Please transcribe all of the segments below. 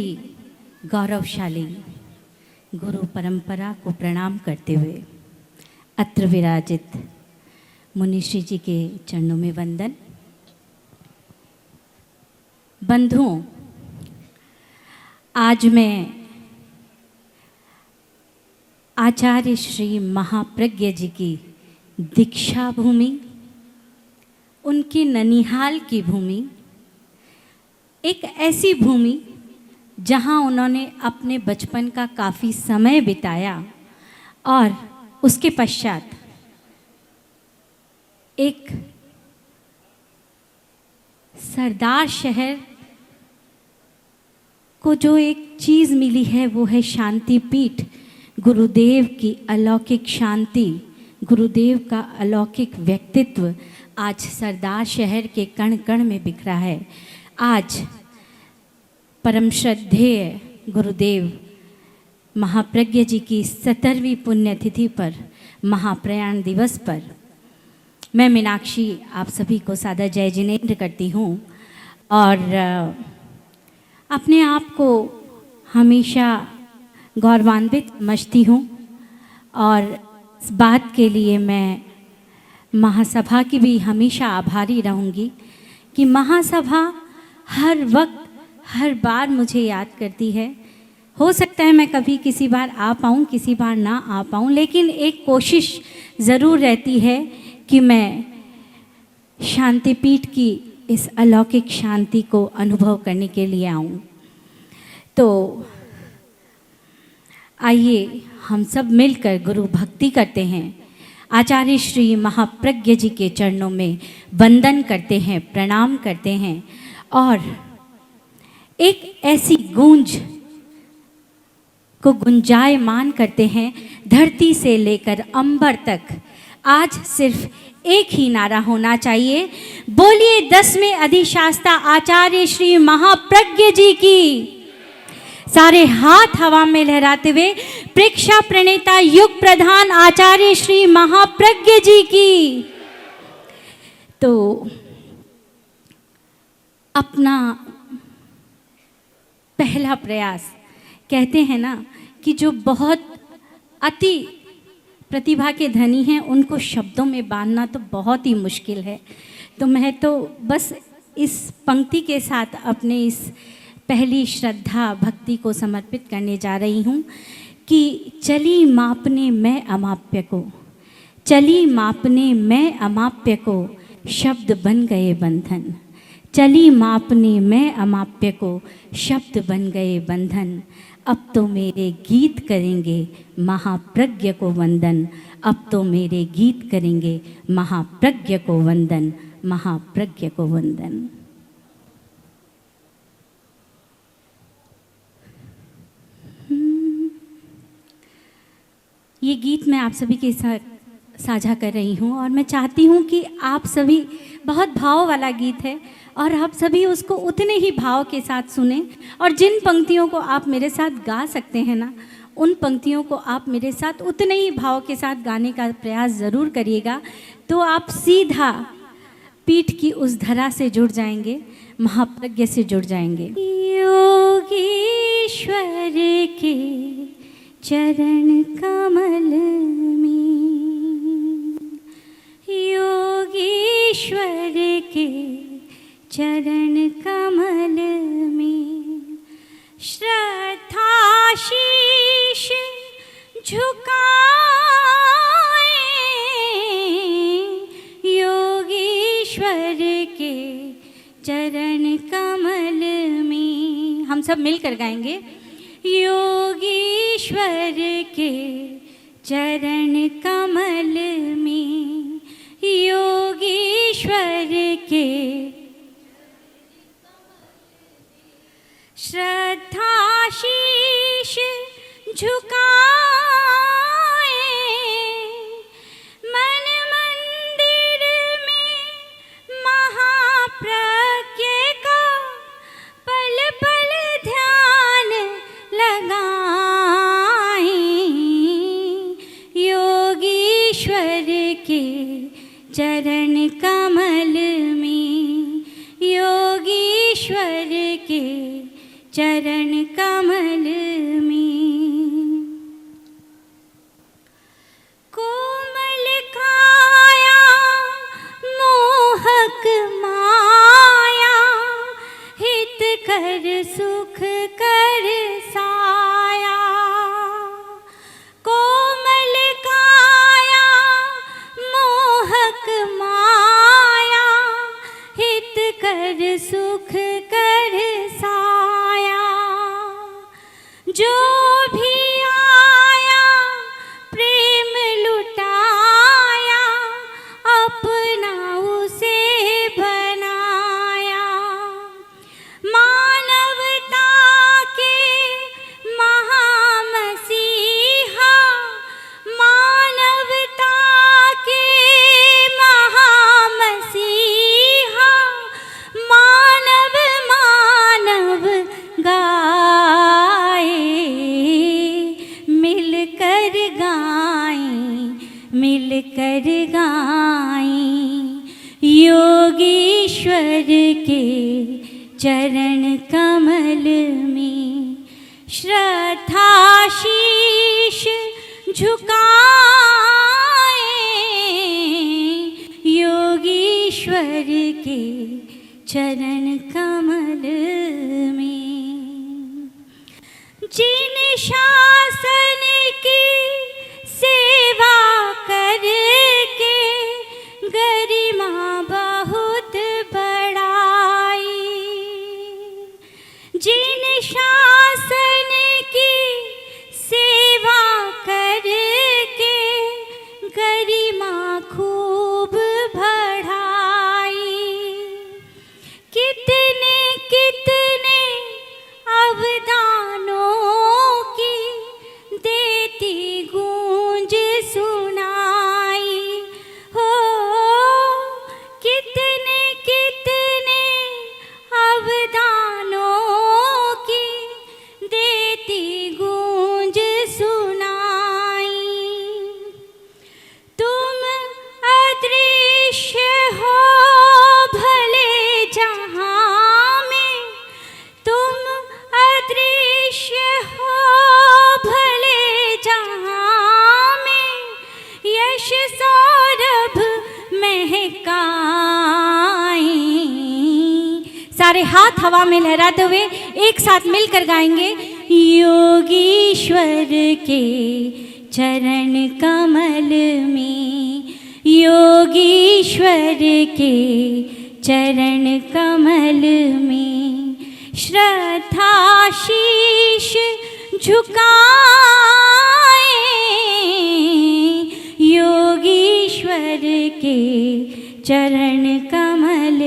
ही गौरवशाली गुरु परंपरा को प्रणाम करते हुए अत्र विराजित मुनिश्री जी के चरणों में वंदन। बंधुओं, आज मैं आचार्य श्री महाप्रज्ञ जी की दीक्षा भूमि, उनकी ननिहाल की भूमि, एक ऐसी भूमि जहां उन्होंने अपने बचपन का काफ़ी समय बिताया और उसके पश्चात एक सरदार शहर को जो एक चीज़ मिली है वो है शांति पीठ। गुरुदेव की अलौकिक शांति, गुरुदेव का अलौकिक व्यक्तित्व आज सरदार शहर के कण कण में बिखरा है। आज परम श्रद्धेय गुरुदेव महाप्रज्ञ जी की 17वीं पुण्यतिथि पर, महाप्रयाण दिवस पर मैं मीनाक्षी आप सभी को सादर जय जिनेंद्र करती हूँ और अपने आप को हमेशा गौरवान्वित समझती हूँ और इस बात के लिए मैं महासभा की भी हमेशा आभारी रहूँगी कि महासभा हर वक्त हर बार मुझे याद करती है। हो सकता है मैं कभी किसी बार आ पाऊँ, किसी बार ना आ पाऊँ, लेकिन एक कोशिश ज़रूर रहती है कि मैं शांतिपीठ की इस अलौकिक शांति को अनुभव करने के लिए आऊँ। तो आइए हम सब मिलकर गुरु भक्ति करते हैं, आचार्य श्री महाप्रज्ञ जी के चरणों में वंदन करते हैं, प्रणाम करते हैं और एक ऐसी गूंज को गुंजायमान करते हैं धरती से लेकर अंबर तक। आज सिर्फ एक ही नारा होना चाहिए, बोलिए 10वें अधिशास्ता आचार्य श्री महाप्रज्ञ जी की। सारे हाथ हवा में लहराते हुए प्रेक्षा प्रणेता युग प्रधान आचार्य श्री महाप्रज्ञ जी की। तो अपना पहला प्रयास, कहते हैं ना कि जो बहुत अति प्रतिभा के धनी हैं उनको शब्दों में बांधना तो बहुत ही मुश्किल है। तो मैं तो बस इस पंक्ति के साथ अपने इस पहली श्रद्धा भक्ति को समर्पित करने जा रही हूँ कि चली मापने मैं अमाप्य को, चली मापने मैं अमाप्य को, शब्द बन गए बंधन। चली मापने मैं अमाप्य को, शब्द बन गए बंधन। अब तो मेरे गीत करेंगे महाप्रज्ञ को वंदन, अब तो मेरे गीत करेंगे महाप्रज्ञ को वंदन, महाप्रज्ञ को वंदन। ये गीत मैं आप सभी के साथ साझा कर रही हूँ और मैं चाहती हूँ कि आप सभी, बहुत भाव वाला गीत है और आप सभी उसको उतने ही भाव के साथ सुने और जिन पंक्तियों को आप मेरे साथ गा सकते हैं ना, उन पंक्तियों को आप मेरे साथ उतने ही भाव के साथ गाने का प्रयास ज़रूर करिएगा। तो आप सीधा पीठ की उस धरा से जुड़ जाएंगे, महाप्रज्ञ से जुड़ जाएंगे। योगीश्वर के चरण कमल में, योगीश्वर के चरण कमल में, श्रद्धा शीश झुकाए, योगीश्वर के चरण कमल में। हम सब मिलकर गाएंगे, योगीश्वर के चरण कमल में, योगीश्वर के श्रद्धा शीश झुकाए, मन मंदिर में महाप्रज्ञ का पल पल ध्यान लगाए, योगीश्वर के चरण कमल में, योगीश्वर के चरण कमल में। कोमल काया मोहक माया, हित कर सुख कर साया। कोमल काया मोहक माया, हित कर सुख कर साया। जो भी आया प्रेम लुटाया, अपना उसे बनाया। मानवता के महामसीहा, मानवता के महामसीहा, मानव मानव गाए, मिलकर गाएं मिलकर गाएं। योगीश्वर के चरण कमल में श्रद्धा शीश झुकाएं। योगीश्वर के चरण कमल में। जिन शासन की सेवा करके गरिमा बहुत बढ़ाई, जिन शासन की सेवा करके गरिमा खूब बढ़ाई। कितने कितने अवदानों की देती गूंज सुनाई हो। कितने कितने अवदानों की देती गूंज सुनाई। तुम अदृश्य हो भले जहाँ में, तुम अदृश्य हो भले जहाँ में, यश सौरभ महकाएं। सारे हाथ हवा में लहराते हुए एक साथ मिलकर गाएंगे। योगीश्वर के चरण कमल में, योगीश्वर के चरण कमल में श्रद्धा शीश झुकाएं। योगीश्वर के चरण कमल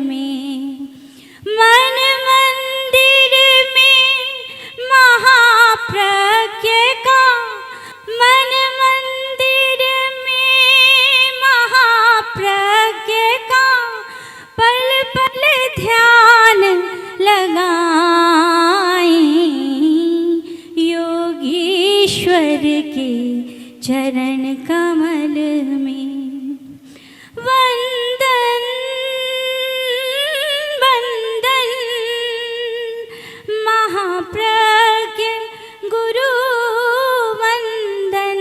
में। मन मंदिर में महाप्रज्ञ का, मन मंदिर में महाप्रज्ञ का पल पल ध्यान लगाएं। योगीश्वर के चरण कमल में। वंदन वंदन महाप्रज्ञ गुरु वंदन।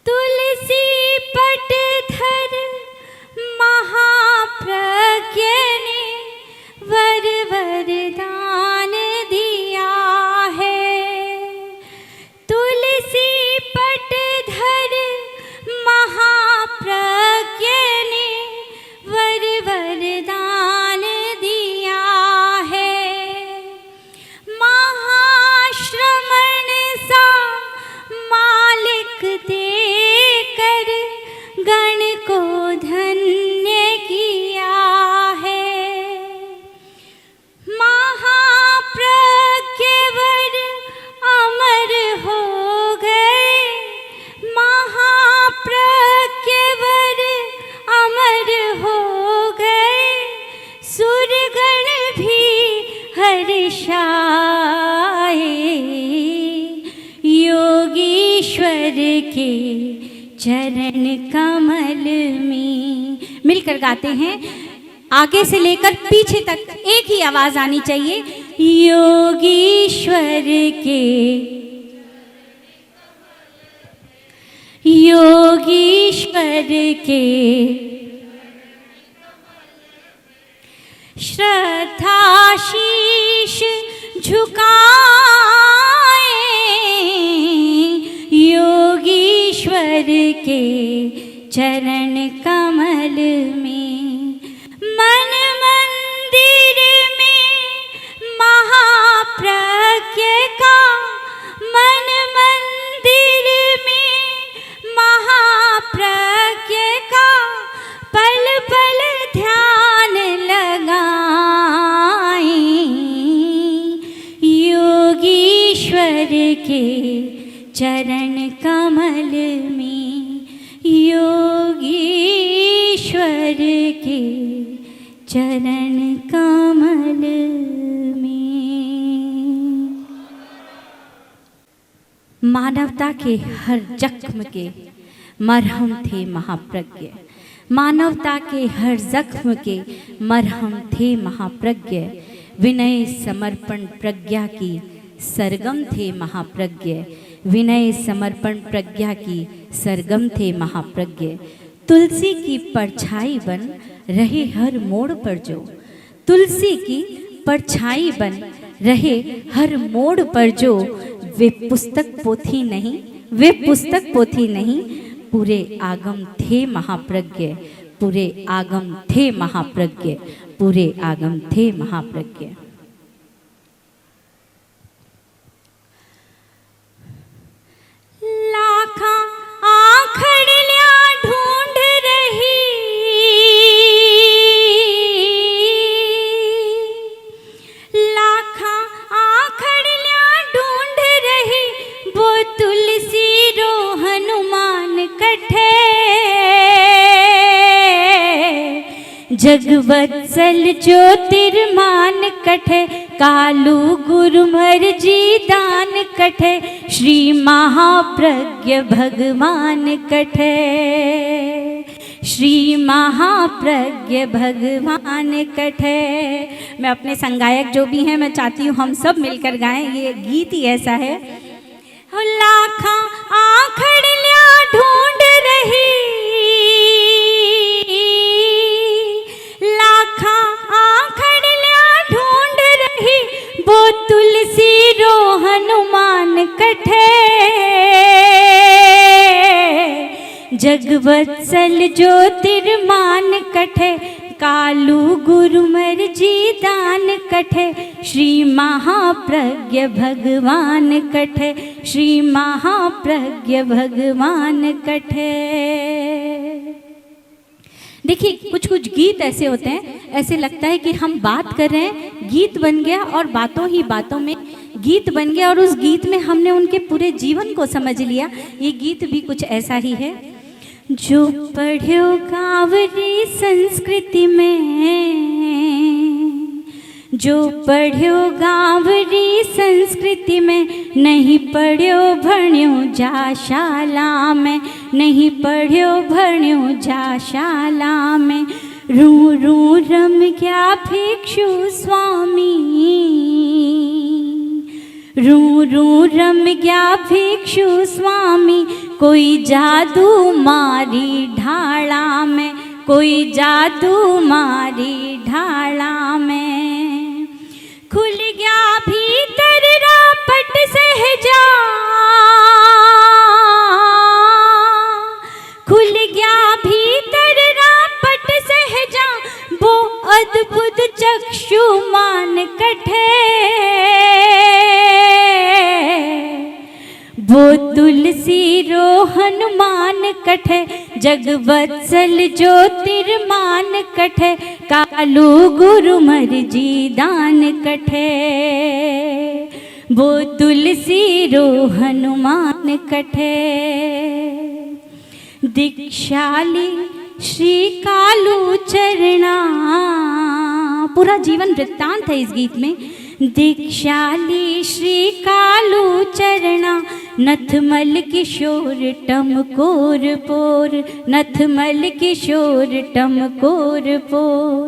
तुलसी पटधर महाप्रज्ञ ने वर वरदान दिया है। तुलसी पटधर महाप्रज्ञ ने वर वरदान दिया है। महाश्रमण सा मालिक देकर गण को धन्य किया है। महाप्रज्ञवर अमर हो गए, महाप्रज्ञवर अमर हो गए। सुरगण भी हर्षाए। योगीश्वर के चरण कमल में। मिलकर गाते हैं। आगे से लेकर पीछे तक एक ही आवाज आनी चाहिए। योगीश्वर के, योगीश्वर के श्रद्धा शीश झुकाए, योगीश्वर के चरण कमल में, मन मंदिर में महाप्रज्ञ का, मन मंदिर में महाप्रज्ञ का पल पल ध्यान लगाए, योगीश्वर के चरण कमल में, योगीश्वर के चरण कमल में। मानवता के हर जख्म के मरहम थे महाप्रज्ञ, मानवता के हर जख्म के मरहम थे महाप्रज्ञ, विनय समर्पण प्रज्ञा की सरगम थे महाप्रज्ञ, विनय समर्पण प्रज्ञा की सरगम थे महाप्रज्ञ। तुलसी की परछाई बन रहे हर मोड़ पर जो, तुलसी की परछाई बन रहे हर मोड़ पर जो, वे पुस्तक पोथी नहीं, वे पुस्तक पोथी नहीं, पूरे आगम थे महाप्रज्ञ, पूरे आगम थे महाप्रज्ञ, पूरे आगम थे महाप्रज्ञ। लाखा आखड़ियां ढूंढ रही, लाखा आखड़ियां ढूंढ रही, वो तुलसी रो हनुमान कठे, जगवत्सल ज्योतिर्मान कठे, कालू गुरुमर जी दान कठे, श्री महाप्रज्ञ भगवान कठे, श्री महाप्रज्ञ भगवान कठे। मैं अपने संगायक जो भी हैं मैं चाहती हूँ हम सब मिलकर गाएं, ये गीत ही ऐसा है। लाखा आखड़ियां ढूंढ रही, लाखा आखड़ियां ढूंढ रही, वो तुलसी रो हनुमान कठे, जगवत्सल ज्योतिर्मान कठे, कालू गुरुमर जी दान कठे, श्री महाप्रज्ञ भगवान कठे, श्री महाप्रज्ञ भगवान कठे। देखिए कुछ कुछ गीत ऐसे होते हैं, ऐसे लगता है कि हम बात कर रहे हैं, गीत बन गया और बातों ही बातों में गीत बन गया और उस गीत में हमने उनके पूरे जीवन को समझ लिया। ये गीत भी कुछ ऐसा ही है। जो पढ़ो गावरी संस्कृति में, जो पढ़ो गावरी संस्कृति में, नहीं पढ़ो भण्यो जा शाला में, नहीं पढ़ो भण्यो जा शाला में, रू रू रम गया भिक्षु स्वामी, रू रू रम गया भिक्षु स्वामी, कोई जादू मारी ढाला में, कोई जादू मारी ढाला में, खुल गया भीतर रापट सहजा, खुल गया भीतर रापट सहजा, वो अद्भुत चक्षुमान कठे, वो तुलसी रो हनुमान कठे, जगवत्सल ज्योतिर्मान कठे, कालू गुरुमर जी दान कठे, वो तुलसी रो हनुमान कठे। दीक्षाली श्री कालू चरणा, पूरा जीवन वृत्तांत है इस गीत में। दीक्षाली श्री कालू चरणा, नथमल किशोर टमकोर पोर, नथमल किशोर टमकोर पोर,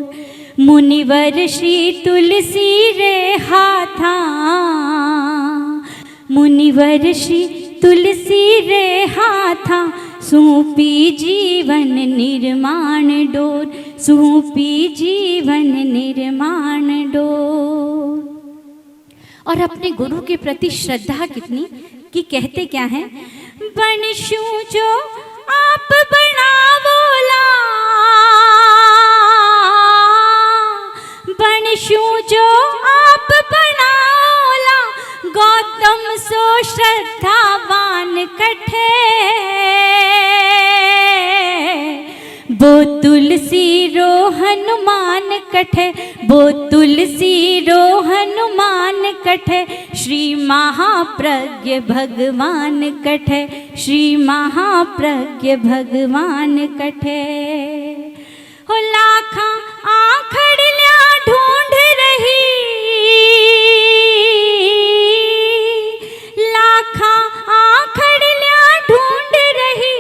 मुनिवर श्री तुलसी रे हाथा, मुनिवर श्री तुलसी रे हाथा, सूपी जीवन निर्माण डोर, सूपी जीवन निर्माण डोर। और अपने गुरु के प्रति श्रद्धा कितनी कि कहते क्या हैं, बनशू जो आप बनावोला, बनशू जो आप बनावोला, गौतम सो श्रद्धावान कठे, वो तुलसी रो हनुमान कठे, वो तुलसी रो हनुमान कठे, श्री महाप्रज्ञ भगवान कठे, श्री महाप्रज्ञ भगवान कठे। हो लाखा आखड़िया ढूंढ रही, लाखा आखड़िया ढूंढ रही,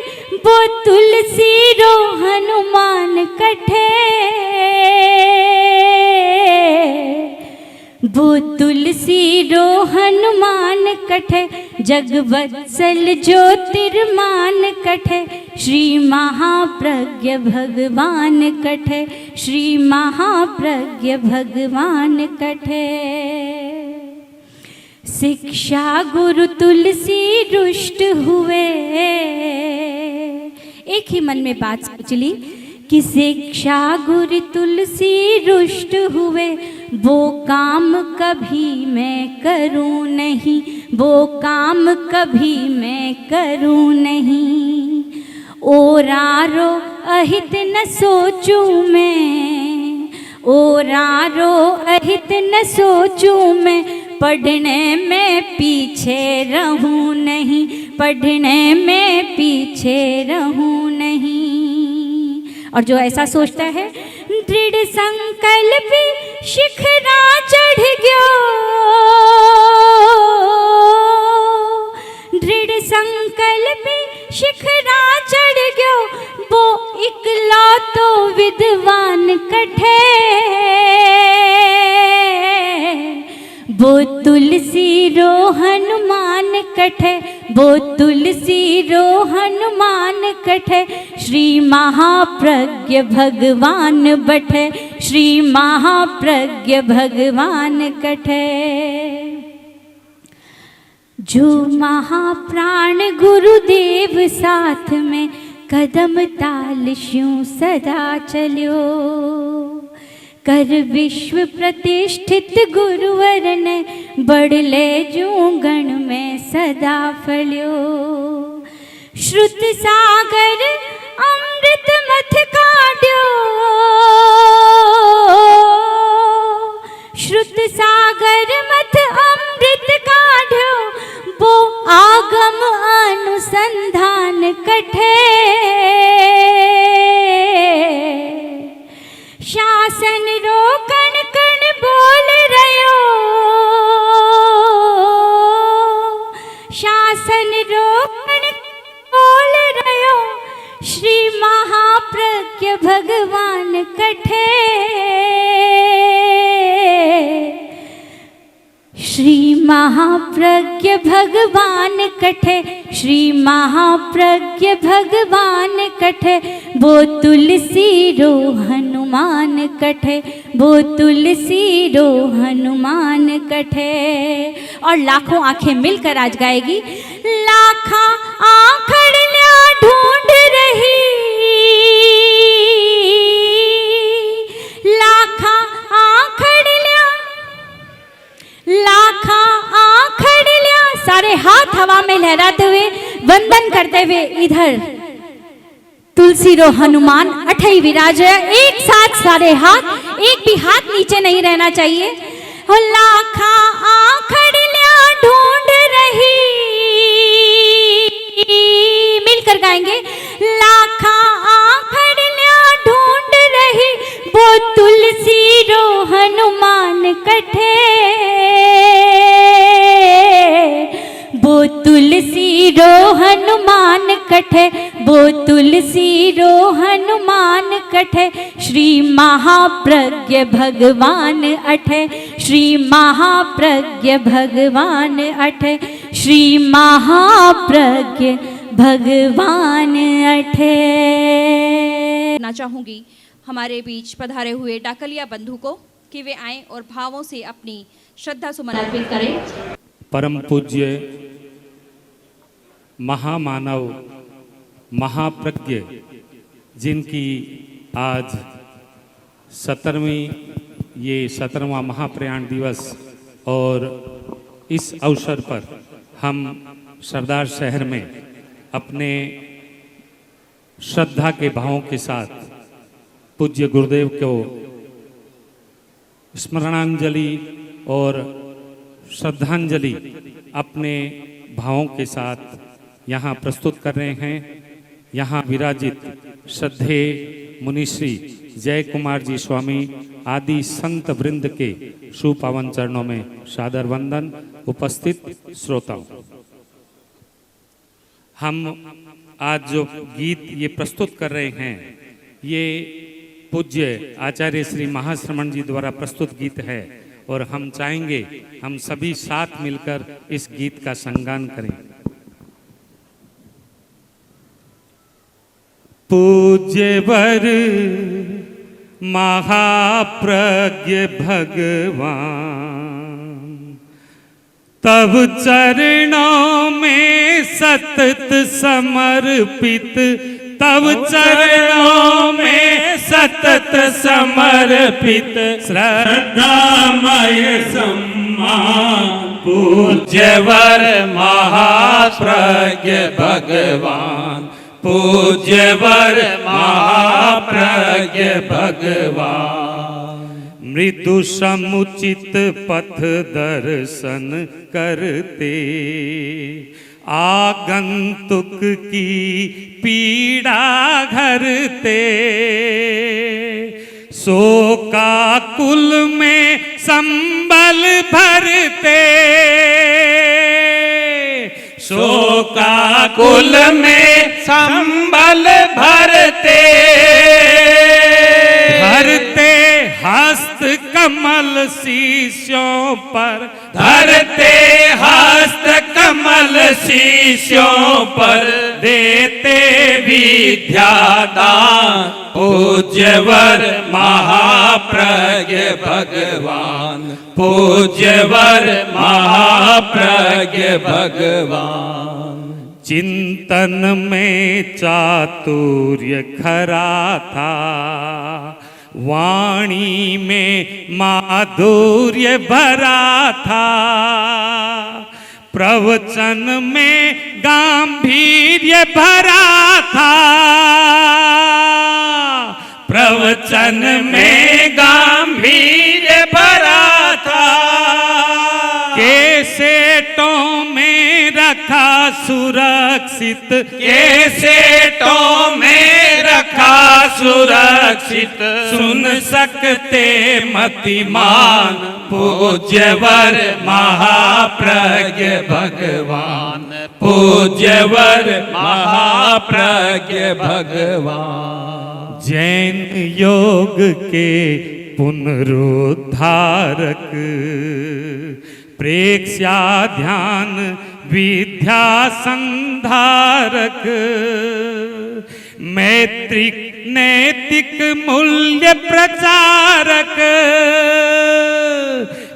वो तुलसी रो हनुमान कठे, वो तुलसी रो हनुमान कठे, जगवत्सल ज्योतिर्मान कठे, श्री महाप्रज्ञ भगवान कठे, श्री महाप्रज्ञ भगवान कठे। शिक्षा गुरु तुलसी रुष्ट हुए, एक ही मन में बात सोच ली कि शिक्षा गुरु तुलसी रुष्ट हुए, वो काम कभी मैं करूं नहीं, वो काम कभी मैं करूं नहीं। ओरारो अहित न सोचूं मैं, ओरारो अहित न सोचूं मैं, पढ़ने में पीछे रहूं नहीं, पढ़ने में पीछे रहूं नहीं। और जो ऐसा सोचता है, दृढ़ संकल्पी शिखरा चढ़ गयो, दृढ़ संकल्पी शिखरा चढ़ गयो, वो इकलौतो विद्वान कठे, वो तुलसी रो हनुमान कठे, वो तुलसी रो हनुमान कठे, श्री महाप्रज्ञ भगवान बठे, श्री महाप्रज्ञ भगवान कठे। जो महाप्राण गुरुदेव साथ में कदम ताल स्यों सदा चलियो, कर विश्व प्रतिष्ठित गुरुवर ने बड़ले जो गण में सदा फल्यो। श्रुत सागर अमृत मथ काढ़्यो, श्रुत सागर मथ अमृत काढ़्यो, वो आगम अनुसंधान कठे, शासन रो कण कण बोल रयो, शासन रो कण बोल रयो, श्री महाप्रज्ञ भगवान कठे, श्री महाप्रज्ञ भगवान कठे, श्री महाप्रज्ञ भगवान कठे, वो तुलसी रो हनुमान कठे, वो तुलसी रो हनुमान कठे। और लाखों आंखें मिलकर आज गाएगी, लाखा आखड़िया ढूंढ रही, लाखा आखड़िया, लाखा आखड़िया, सारे हाथ हवा में लहराते हुए वंदन करते हुए इधर तुलसी रो हनुमान अठई विराज है। एक साथ सारे हाथ, एक भी हाथ नीचे नहीं रहना चाहिए। हो लाखा आखड़िया ढूंढ रही, मिलकर गाएंगे, लाखा आखड़िया ढूंढ रही, वो तुलसी रो हनुमान कठे, वो तुलसी रो हनुमान कठे, वो तुलसी रो हनुमान कठे, श्री महाप्रज्ञ भगवान अठे, श्री महाप्रज्ञ भगवान अठे, श्री महाप्रज्ञ भगवान अठे। ना चाहूंगी हमारे बीच पधारे हुए डाकलिया बंधु को कि वे आएं और भावों से अपनी श्रद्धा सुमन अर्पित करें। परम पूज्य महामानव महाप्रज्ञ जिनकी आज 17वां महाप्रयाण दिवस और इस अवसर पर हम सरदार शहर में अपने श्रद्धा के भावों के साथ पूज्य गुरुदेव को स्मरणांजलि और श्रद्धांजलि अपने भावों के साथ यहाँ प्रस्तुत कर रहे हैं। यहाँ विराजित श्रद्धेय मुनिश्री जय कुमार जी स्वामी आदि संत वृंद के सुपावन चरणों में सादर वंदन। उपस्थित श्रोताओं, हम आज जो गीत ये प्रस्तुत कर रहे हैं ये पूज्य आचार्य श्री महाश्रमण जी द्वारा प्रस्तुत गीत है और हम चाहेंगे हम सभी साथ मिलकर इस गीत का संगान करें। पूज्यवर महाप्रज्ञ भगवान तब चरणों में सतत समर्पित, तब चरणों में सतत समर्पित श्रद्धामय सम्मान पूज्यवर महाप्रज्ञ भगवान, पूज्यवर महाप्रज्ञ भगवान। मृदु समुचित पथ दर्शन करते, आगंतुक की पीड़ा घरते, शोकाकुल में संबल भरते, शोकाकुल में संबल भरते, धरते हस्त कमल शीशों पर, धरते हस्त कमल शीशों पर, देते विद्यादान पूज्यवर महाप्रज्ञ भगवान, पूज्यवर महाप्रज्ञ भगवान। चिंतन में चातुर्य खरा था, वाणी में माधुर्य भरा था, प्रवचन में गांभीर्य भरा था, प्रवचन में गांभीर्य भरा था, कैसेटों में रखा सुरक्षित, कैसेटों में रखा सुरक्षित, सुन सकते मतिमान पूज्यवर महाप्रज्ञ भगवान, पूज्यवर महाप्रज्ञ भगवान। जैन योग के पुनरुद्धारक, प्रेक्ष्या ध्यान विद्या संधारक, मैत्रिक नैतिक मूल्य प्रचारक,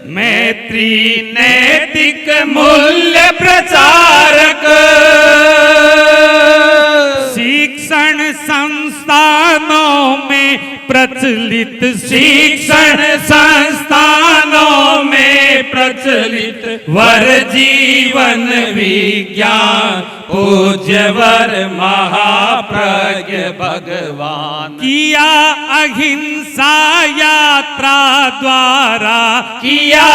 मैत्री नैतिक मूल्य प्रचारक, शिक्षण संस्थानों में प्रचलित, शिक्षण संस्थानों में प्रचलित वर जीवन विज्ञान पूज्यवर महाप्रज्ञ भगवान। किया अहिंसा यात्रा द्वारा, किया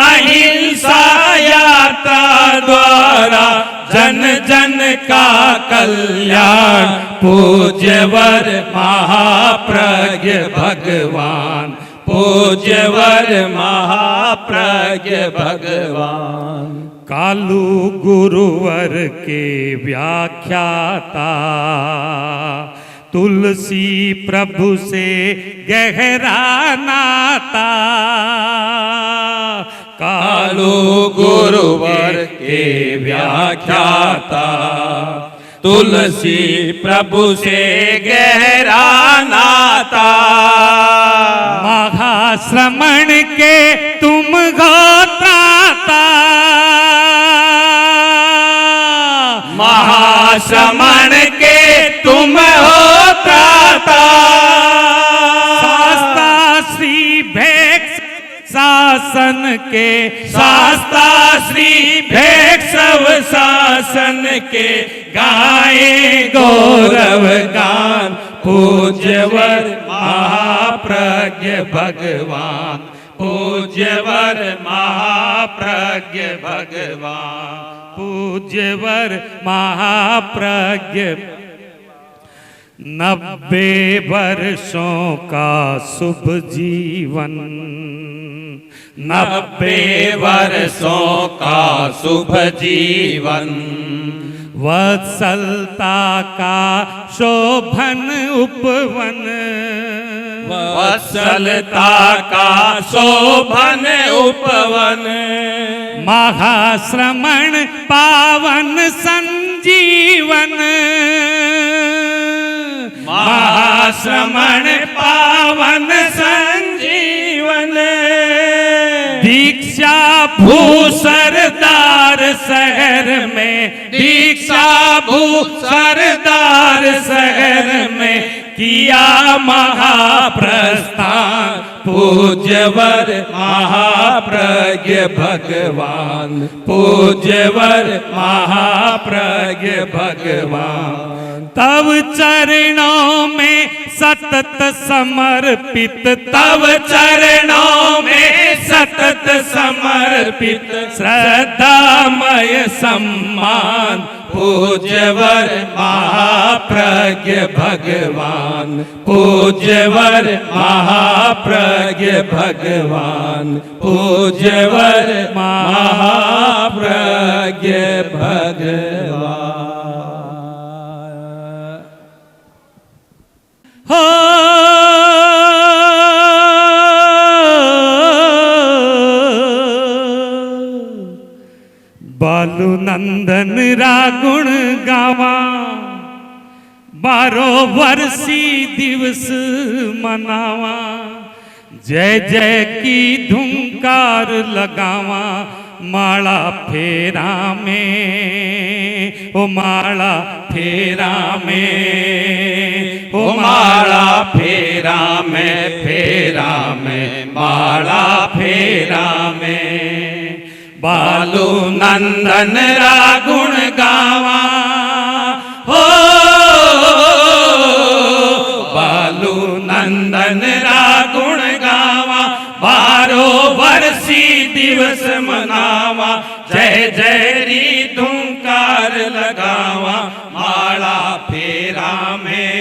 अहिंसा यात्रा द्वारा, जन जन का कल्याण पूज्यवर महाप्रज्ञ भगवान, पूज्यवर महाप्रज्ञ भगवान। कालू गुरुवर के व्याख्याता, तुलसी प्रभु से गहरा नाता। कालू गुरुवर के व्याख्याता, तुलसी प्रभु से गहरा नाता। महाश्रमण के तुम गोत्राता, महाश्रमण के तुम हो त्राता। शास्ता श्री भेक्ष शासन के, शास्ता श्री भेक्षव शासन के गाए गौरव गान। पूज्यवर महाप्रज्ञ भगवान, पूज्यवर महाप्रज्ञ भगवान। पूज्यवर महाप्रज्ञ। 90 वर्षों का शुभ जीवन, 90 वर्षों का शुभ जीवन। वत्सलता का शोभन उपवन, वत्सलता का शोभन उपवन। महाश्रमण पावन संजीवन, महाश्रमण पावन संजीवन। दीक्षा भूसरदार शहर में, दीक्षा भूसरदार शहर में किया महाप्रस्थान। पूज्यवर महाप्रज्ञ भगवान, पूज्यवर महाप्रज्ञ भगवान। तब चरणों में सतत समर्पित, तब चरणों में सतत समर्पित श्रद्धामय सम्मान। पूज्यवर महाप्रज्ञ भगवान, पूज्यवर महाप्रज्ञ भगवान, पूज्यवर महाप्रज्ञ भगवान। हो बालू नंदन रागुण गावा, 12 वर्षी दिवस मनावा। जय जय की धुंकार लगावा, माला फेरा में, ओ माला फेरा में, ओ माला फेरा में, फेरा में, माला फेरा में। बालू नंदन रागुण गावा, हो बालू नंदन रागुण गावा। 12 वर्षी दिवस मनावा, जय जय री धुंकार लगावा। माला फेरा में,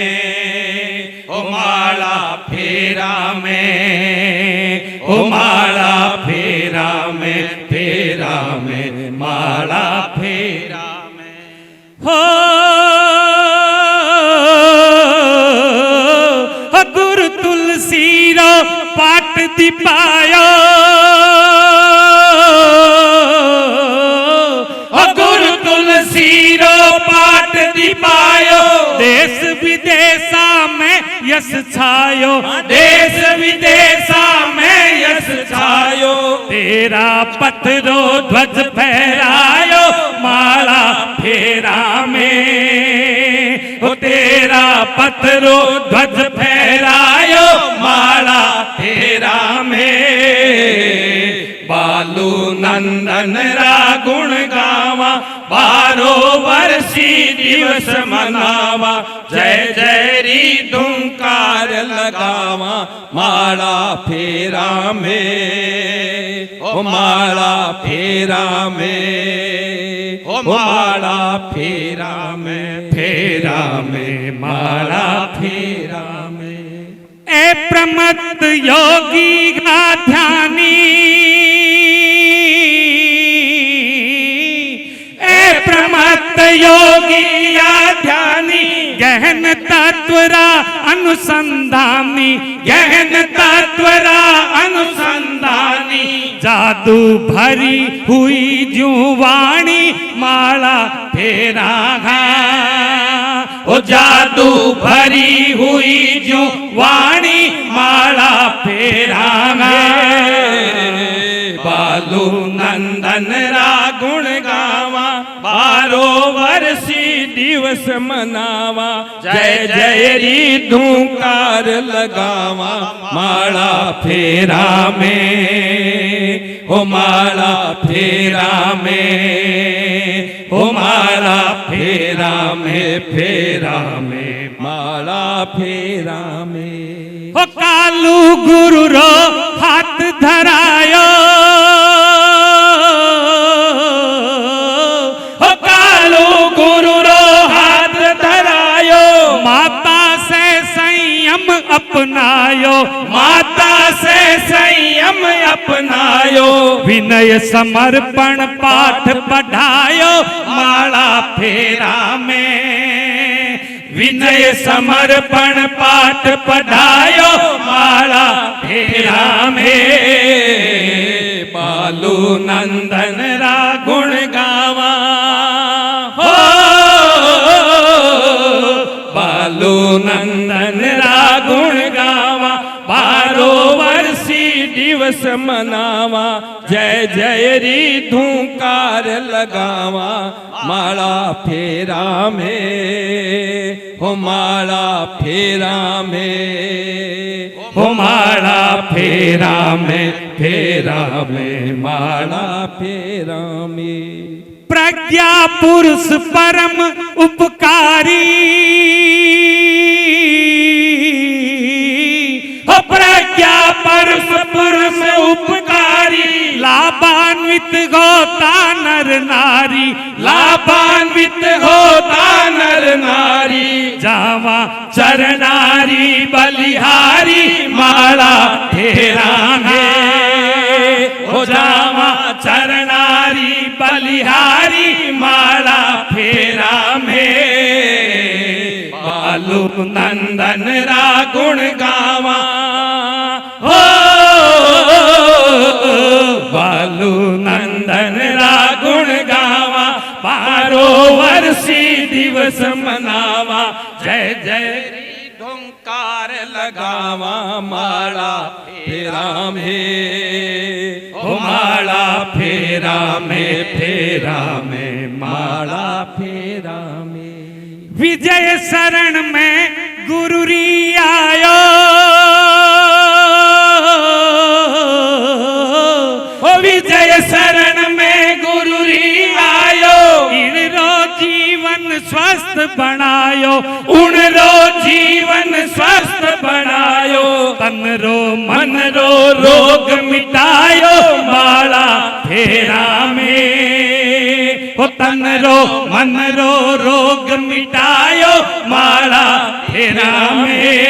ओ माला फेरा में, ओ माला फेरा में, फेरा में, माला फेरा में। हो गुरु तुलसी रो पाट दिपायो, गुरु तुलसी रो पाट दिपायो। देश विदेशा में यश छायो, देश विदेशा में यश छायो। तेरा पत्थरो ध्वज फहरायो, माला फेरा में, ओ तेरा पत्थरो ध्वज फहरायो, माला फेरा में। बालू नंदन रागुण गावा, 12 वर्षी दिवस मनावा। जय जय री धुंकार लगावा, माला फेरा में, ओ माला फेरा में, ओ माला फेरा में, फेरा में, माला फेरा में। ए प्रमत्त योगी ध्यानी, ए प्रमत्त योगी ध्यानी, गहन तत्वरा अनुसंधानी, गहन तत्वरा अनुसंधानी, जादू भरी हुई जो वाणी माला फेरा घा, ओ जादू भरी हुई जो वाणी माला फेरा घा। बालू नंदन रा गुण गावा, बारो वर्षी दिवस मनावा, जय जय री धूकार लगावा, माला फेरा में, ओ माला फेरा में, ओ माला फेरा में, फेरा में, माला फेरा में। ओ कालू गुरु रो हाथ धरायो, ओ कालू गुरु रो हाथ धरायो, माता से संयम अपनायो, माता से संयम अपनायो, विनय समर्पण पाठ पढ़ायो, माला फेरा में, विनय समर्पण पाठ पढ़ायो, माला फेरा में। बालू नंदन रा गुण गावा, हो बालू नंदन रा गुण गावा, बारो वर्षी दिवस मनावा, जय जय री धूकार लगावा, माला फेरा में, हो माला फेरा में, हो माला फेरा में, फेरा में, माला फेरा में। प्रज्ञा पुरुष परम उपकारी, हो प्रज्ञा पुरुष उपकारी, लाभान्वित होता नर नारी, लाभान्वित होता नर नारी, जावा चरनारी बलिहारी, माला फेरा में, हो जावा चरनारी बलिहारी, माला फेरा में। बालू नंदन रा गुण गावा, हो बालू नंदन रा गुण गावा, बारो वर्षी दिवस मनावा, जय जय धुंकार लगावा, माला फेरा में, हो माला फेरा में, फेरा में, माला फेरा में। विजय शरण में गुरु री आयो, ओ विजय शरण में गुरु री आयो, इनरो जीवन स्वस्थ बनायो, उनरो जीवन स्वस्थ बनायो, तन रो मन रो रोग मिटायो, माला फेरा में, ओ तन रो मन रो रोग मिटायो, माला फेरा में।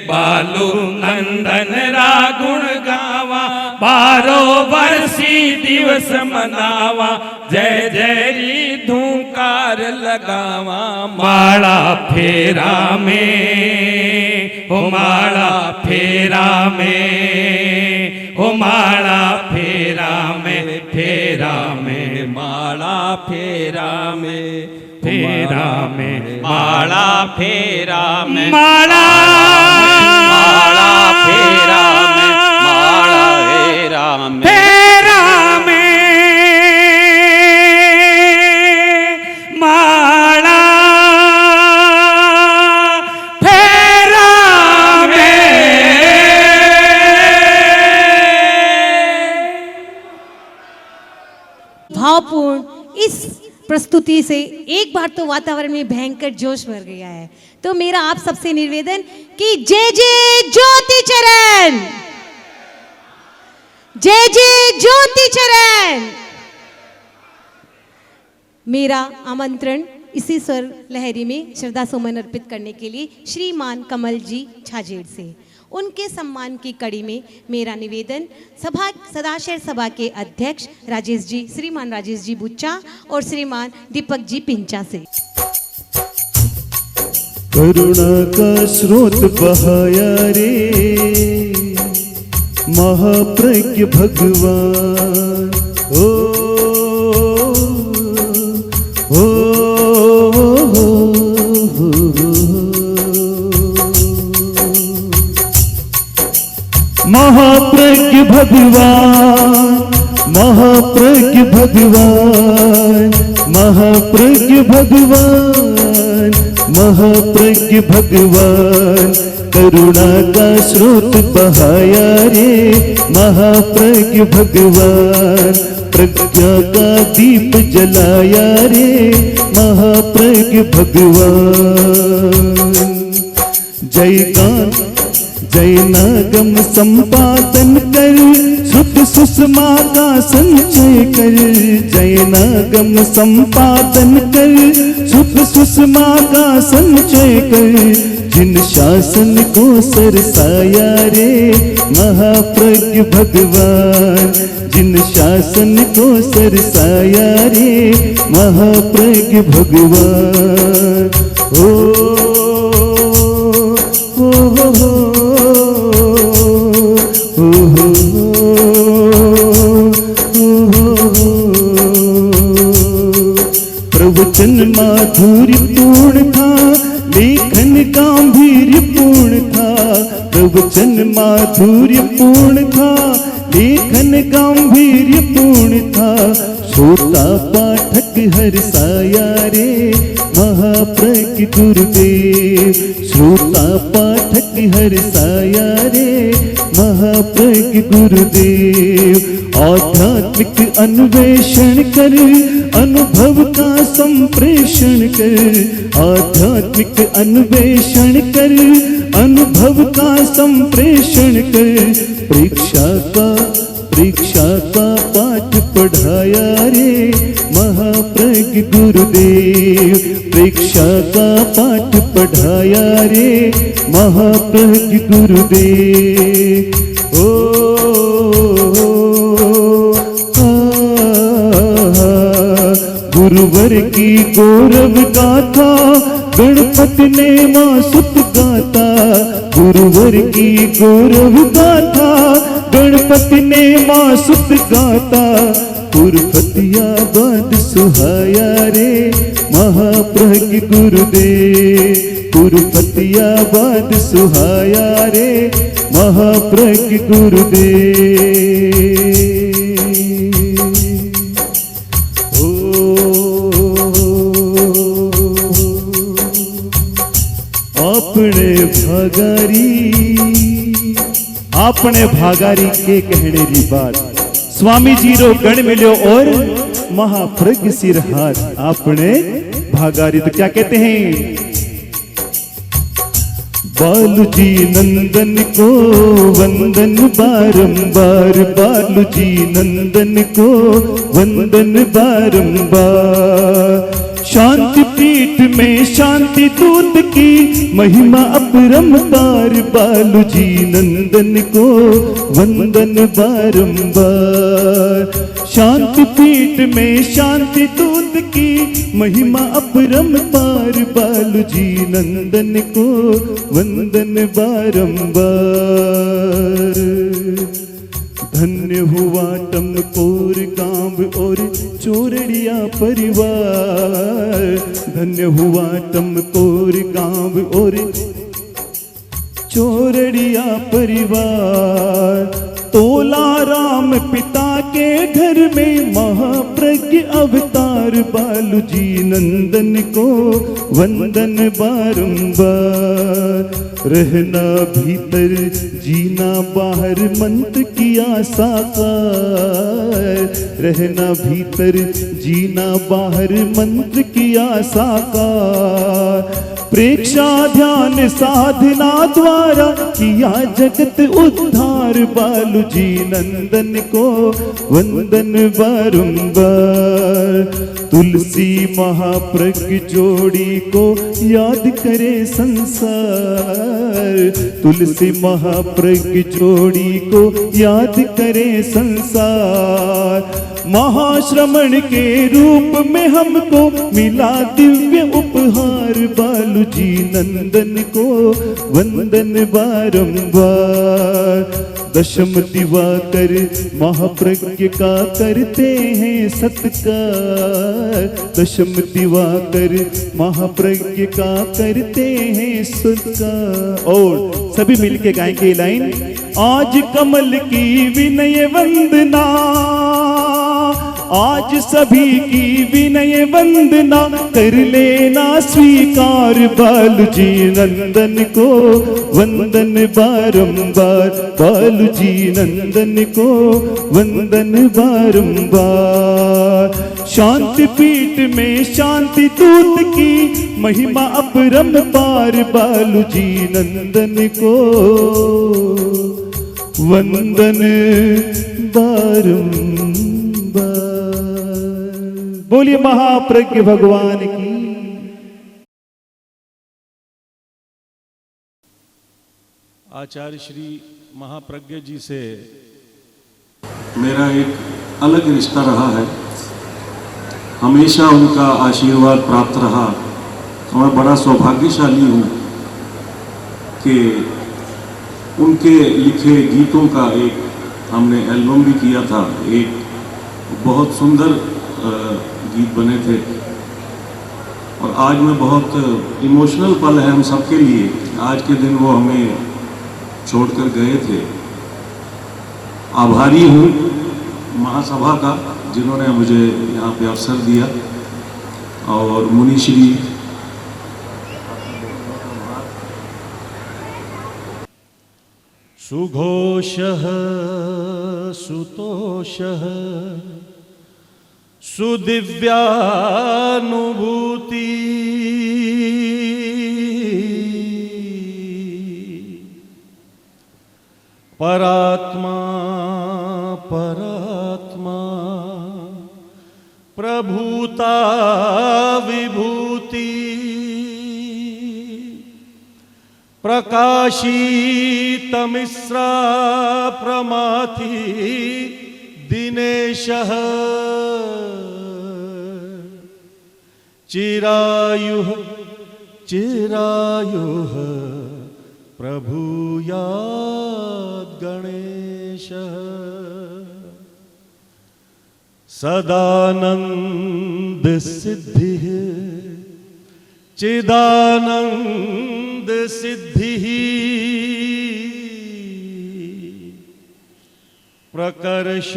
बालू नंदन रा गुण गावा, बारो वर्षी दिवस मनावा, जय जय री धूकार लगावा, माला फेरा में, हो माला फेरा में, हो माला फेरा में, फेरा में, माला फेरा में, फेरा में, माला फेरा में, माला माला फेरा में, माला फेरा में, फेरा में, माला फेरा में। भावपूर्ण इस प्रस्तुति से एक बार तो वातावरण में भयंकर जोश भर गया है। तो मेरा आप सबसे निवेदन कि जय जय ज्योति चरण, जय जय ज्योति चरण। मेरा आमंत्रण इसी स्वर लहरी में श्रद्धा सुमन अर्पित करने के लिए श्रीमान कमल जी छाजेड़ से। उनके सम्मान की कड़ी में मेरा निवेदन सदाशय सभा के अध्यक्ष राजेश जी, श्रीमान राजेश जी बुच्चा और श्रीमान दीपक जी पिंचा से। करुणा का स्रोत बहाया रे महाप्रज्ञ भगवान, महाप्रज्ञ भगवान, महाप्रज्ञ भगवान, महाप्रज्ञ भगवान, महाप्रज्ञ भगवान, करुणा का स्रोत बहाया रे महाप्रज्ञ भगवान, प्रज्ञा का दीप जलाया रे महाप्रज्ञ भगवान। जय गान जय नागम संपादन कर, श्रुत सुषमा का संचय कर, जय नागम संपादन कर, श्रुत सुषमा का संचय कर, जिन शासन को सरसाया रे महाप्रज्ञ भगवान, जिन शासन को सरसाया रे महाप्रज्ञ भगवान। प्रवचन माधुर्य पूर्ण था, लेखन गांभीर्य पूर्ण था, प्रवचन माधुर्य पूर्ण था, लेखन गांभीर्य पूर्ण था, श्रोता पाठक हर्षाया रे महाप्रज्ञ गुरुदेव, श्रोता पाठक हर्षाया रे महाप्रज्ञ गुरुदेव। आध्यात्मिक अन्वेषण कर, अनुभव का संप्रेषण कर, आध्यात्मिक अन्वेषण कर, अनुभव का संप्रेषण कर, परीक्षा का पाठ पढ़ाया रे महाप्रज्ञ गुरुदेव, परीक्षा का पाठ पढ़ाया रे महाप्रज्ञ गुरुदेव। गुरुवर की गौरव गाथा गणपति ने माँ सुत गाता, गुरुवर की गौरव गाथा गणपति ने माँ सुत गाता, पुरफतियाबाद सुहाया रे महाप्रज्ञ गुरुदेव, पुरफतियाबाद सुहाया रे महाप्रज्ञ गुरुदेव। आपने भागारी के कहने री बात, स्वामी जी रो गण मिलो और महाप्रज्ञ सिर हाथ, आपने भागारी तो क्या कहते हैं? बालू जी नंदन को वंदन बारंबार, बालू जी नंदन को वंदन बारंबार, शांति पीठ में शांति दूत की महिमा अपरंपार, बालू जी नंदन को वंदन बारंबार, शांति पीठ में शांति दूत की महिमा अपरंपार, बालू जी नंदन को वंदन बारंबार। धन्य हुआ टमकोर गांव और चोरड़िया परिवार, धन्य हुआ टमकोर गांव और चोरड़िया परिवार, तोला राम पिता के घर में महाप्रज्ञ अवतार, बालू जी नंदन को वंदन बारंबार, रहना भीतर जीना बाहर मंत्र किया साकार, रहना भीतर जीना बाहर मंत्र किया साकार, प्रेक्षा ध्यान साधना द्वारा किया जगत उद्धार। बालू जी नंदन को वंदन बारंबार। तुलसी महाप्रज्ञ जोड़ी को याद करे संसार। तुलसी महाप्रज्ञ जोड़ी को याद करे संसार। महाश्रमण के रूप में हमको मिला दिव्य उपहार। बालू जी नंदन को वंदन बारंबार। दशम दिवाकर महाप्रज्ञ का करते हैं सत्कार। दशम दिवाकर महाप्रज्ञ का करते हैं सत्कार। और सभी मिलके गाएंगे लाइन। आज कमल की विनय वंदना, आज सभी की विनय वंदना, कर लेना स्वीकार। बालू जी नंदन को वंदन बारंबार। बालू जी नंदन को वंदन बारंबार। शांति पीठ में शांति दूत की महिमा अपरम पार। बालू जी नंदन को वंदन बारंबार। बोलिए महाप्रज्ञ भगवान की। आचार्य श्री महाप्रज्ञ जी से मेरा एक अलग रिश्ता रहा है। हमेशा उनका आशीर्वाद प्राप्त रहा। तो मैं बड़ा सौभाग्यशाली हूँ कि उनके लिखे गीतों का एक हमने एल्बम भी किया था। एक बहुत सुंदर गीत बने थे और आज में बहुत इमोशनल पल है हम सबके लिए। आज के दिन वो हमें छोड़कर गए थे। आभारी हूँ महासभा का जिन्होंने मुझे यहाँ पे अवसर दिया और मुनिश्री सुघोषः सुतोषः सुदिव्यानुभूति परात्मा परात्मा प्रभूता विभूति प्रकाशितमिश्रा प्रमाथि दिनेशः चिरायुः चिरायुः प्रभूयात् गणेशः सदानंद सिद्धिः चिदानंद सिद्धिः प्रकर्ष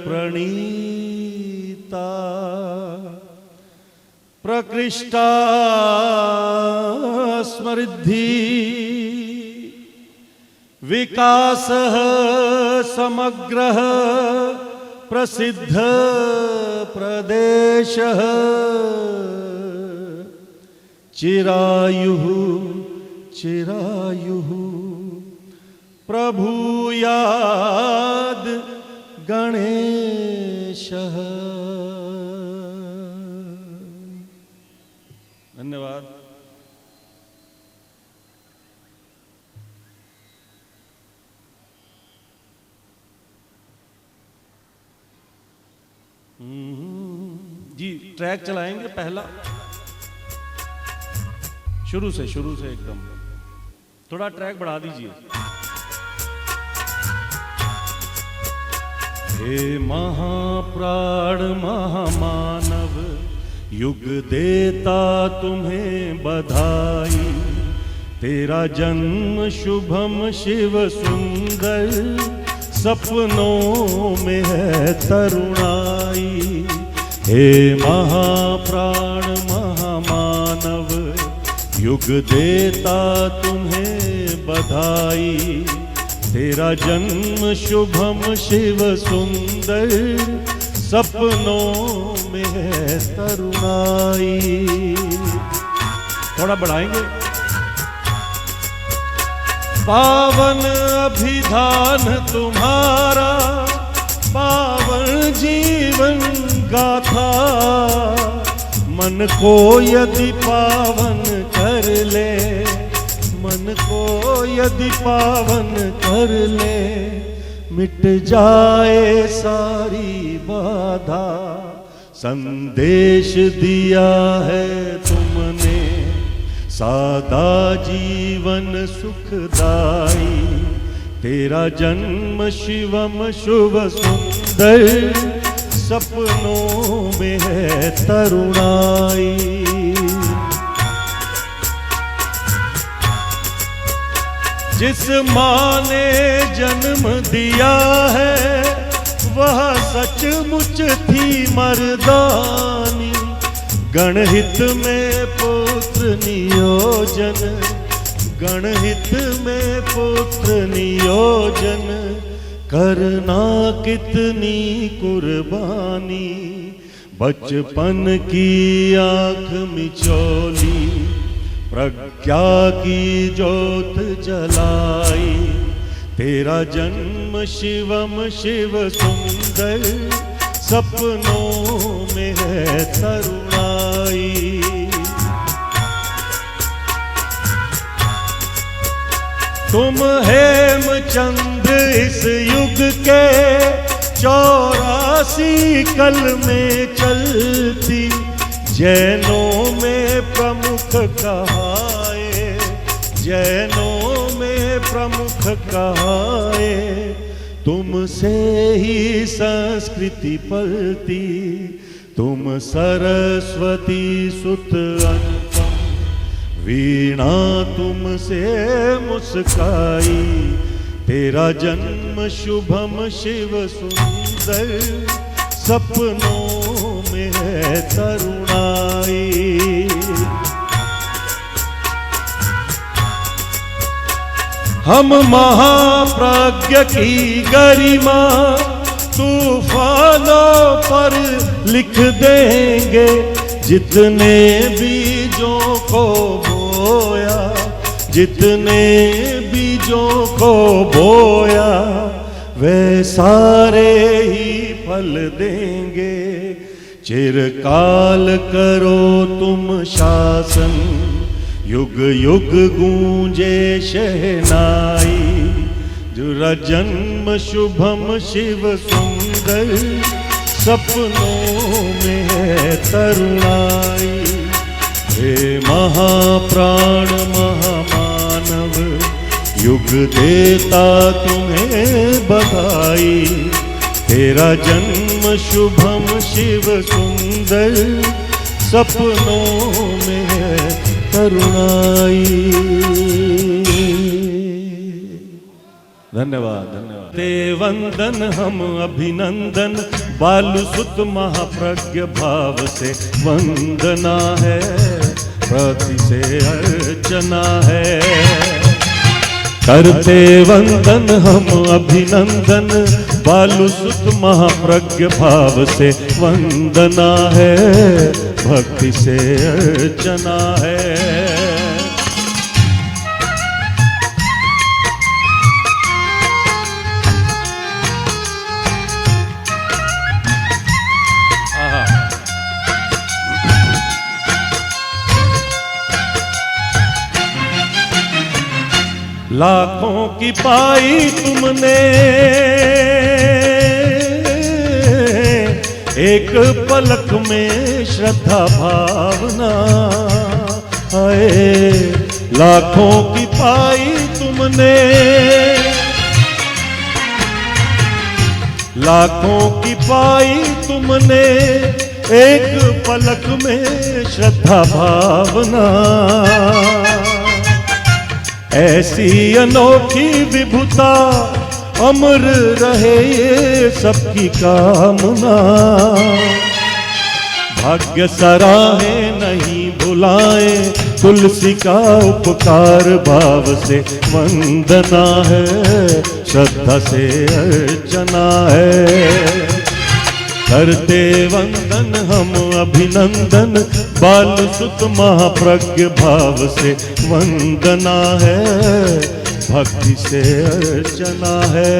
प्रणीता प्रकृष्टा स्मृद्धि विकासः समग्रः प्रसिद्ध प्रदेशः चिरायुः चिरायुः प्रभूयाद् गणेशः। धन्यवाद। जी ट्रैक चलाएंगे पहला शुरू से एकदम। थोड़ा ट्रैक बढ़ा दीजिए। हे महाप्राण महामानव युग देता तुम्हें बधाई। तेरा जन्म शुभम शिव सुंदर सपनों में है तरुणाई। हे महाप्राण महामानव युग देता तुम्हें बधाई। तेरा जन्म शुभम शिव सुंदर सपनों में है तरुणाई। थोड़ा बढ़ाएंगे। पावन अभिधान तुम्हारा, पावन जीवन गाथा, मन को यदि पावन कर ले, मन को यदि पावन कर ले, मिट जाए सारी बाधा। संदेश दिया है तुमने, सादा जीवन सुखदाई, तेरा जन्म शिवम शुभ सुंदर, सपनों में है तरुणाई। जिस माँ ने जन्म दिया है, वह सचमुच थी मर्दानी, गणहित में पुत्र नियोजन, गणहित में पुत्र नियोजन, करना कितनी कुर्बानी, बचपन की आँख मिचौली, प्रज्ञा की ज्योत जलाई, तेरा जन्म शिवम शिव सुंदर, सपनों में है तरुणाई। तुम हेमचंद्र इस युग के 84 कल में चलती, जैनों में प्रमुख कहाए, जैनों में प्रमुख कहाए, तुमसे ही संस्कृति पलती, तुम सरस्वती सुत अनुपम, वीणा तुमसे मुस्काई, तेरा जन्म शुभम शिव सुंदर, सपनों में है तरुणाई। हम महाप्रज्ञ की गरिमा तूफानों पर लिख देंगे, जितने बीजों को बोया, जितने बीजों को बोया, वे सारे ही फल देंगे। चिरकाल करो तुम शासन, युग युग गूंजे शहनाई, जुरा जन्म शुभम शिव सुंदर, सपनों में है तरुणाई। हे महाप्राण महामानव, युग देता तुम्हें बधाई, तेरा जन्म शुभम शिव सुंदर, सपनों में है तरुणाई। धन्यवाद धन्यवाद। ते वंदन हम अभिनंदन, बालु सुत महाप्रज्ञ भाव से वंदना है, प्रति से अर्चना है। करते वंदन हम अभिनंदन, बालु सुत महाप्रज्ञ भाव से वंदना है, भक्ति से अर्चना है। लाखों की पाई तुमने एक पलक में श्रद्धा भावना, है लाखों की पाई तुमने, लाखों की पाई तुमने एक पलक में श्रद्धा भावना। ऐसी अनोखी विभुता अमर रहे ये सबकी कामना। भाग्य सराहे नहीं भुलाए, तुलसी का उपकार भाव से वंदना है, श्रद्धा से अर्चना है। करते वंदन हम अभिनंदन, बाल सुत महाप्रज्ञ भाव से वंदना है, भक्ति से अर्चना है।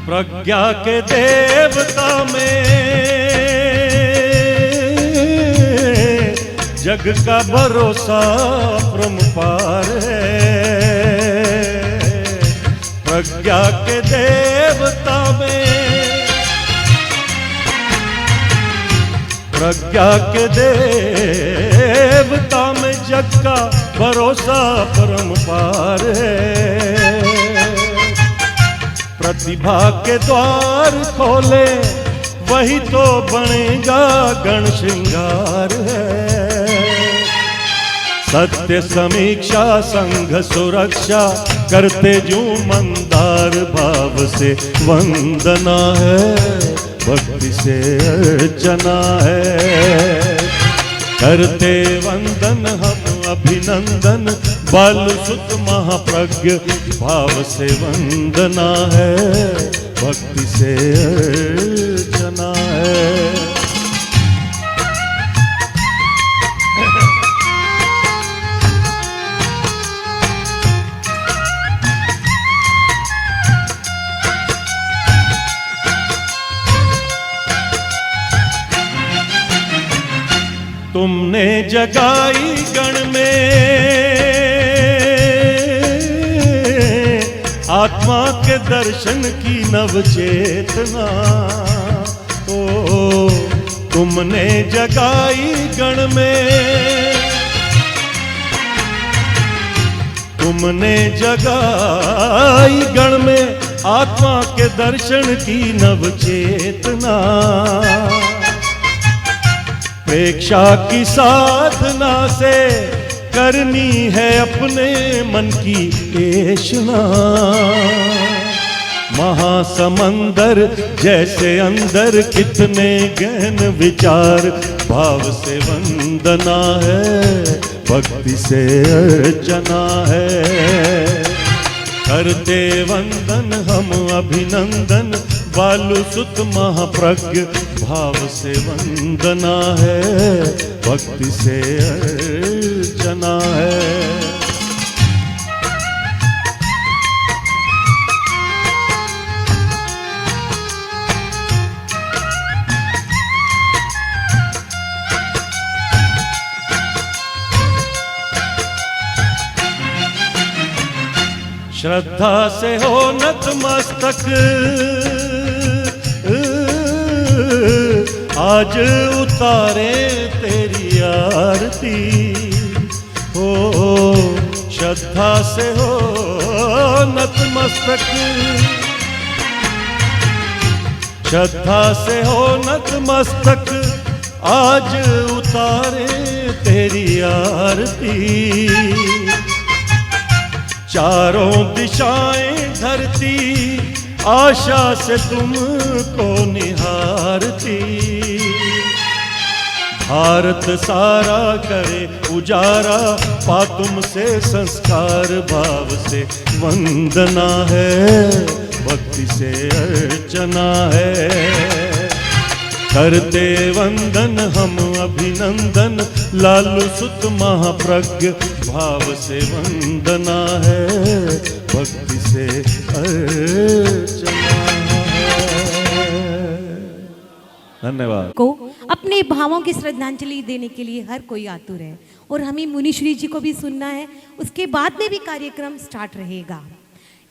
प्रज्ञा के देवता में जग का भरोसा परम्पार है। प्रज्ञा के देवता में, प्रज्ञा के देवता में जग का भरोसा परम्पार है। प्रतिभा के द्वार खोले वही तो बनेगा गण श्रृंगार है। सत्य समीक्षा संघ सुरक्षा करते जो मंदार भाव से वंदना है, भक्ति से अर्चना है। करते वंदन हम अभिनंदन, बाल सुत महाप्रज्ञ भाव से वंदना है, भक्ति से अर्चना है। तुमने जगाई गण में आत्मा के दर्शन की नव चेतना। ओ तुमने जगाई गण में, तुमने जगाई गण में आत्मा के दर्शन की नव चेतना। प्रेक्षा की साधना से करनी है अपने मन की तृष्णा। महासमंदर जैसे अंदर कितने गहन विचार, भाव से वंदना है, भक्ति से अर्चना है। करते वंदन हम अभिनंदन, बालु सुत महाप्रज्ञ भाव से वंदना है, भक्ति से अर्चना है। श्रद्धा से हो नतमस्तक आज उतारे तेरी आरती। हो श्रद्धा से हो नतमस्तक, श्रद्धा से हो नतमस्तक आज उतारे तेरी आरती। चारों दिशाएं धरती आशा से तुमको निहारती। भारत सारा करे उजारा पा तुमसे संस्कार, भाव से वंदना है, भक्ति से अर्चना है। करते वंदन हम अभिनंदन, लालू सुत महाप्रज्ञ भाव से वंदना है, भक्ति से अर्चना है। धन्यवाद। को अपने भावों की श्रद्धांजलि देने के लिए हर कोई आतुर है और हमें मुनीश्वरी जी को भी सुनना है। उसके बाद में भी कार्यक्रम स्टार्ट रहेगा।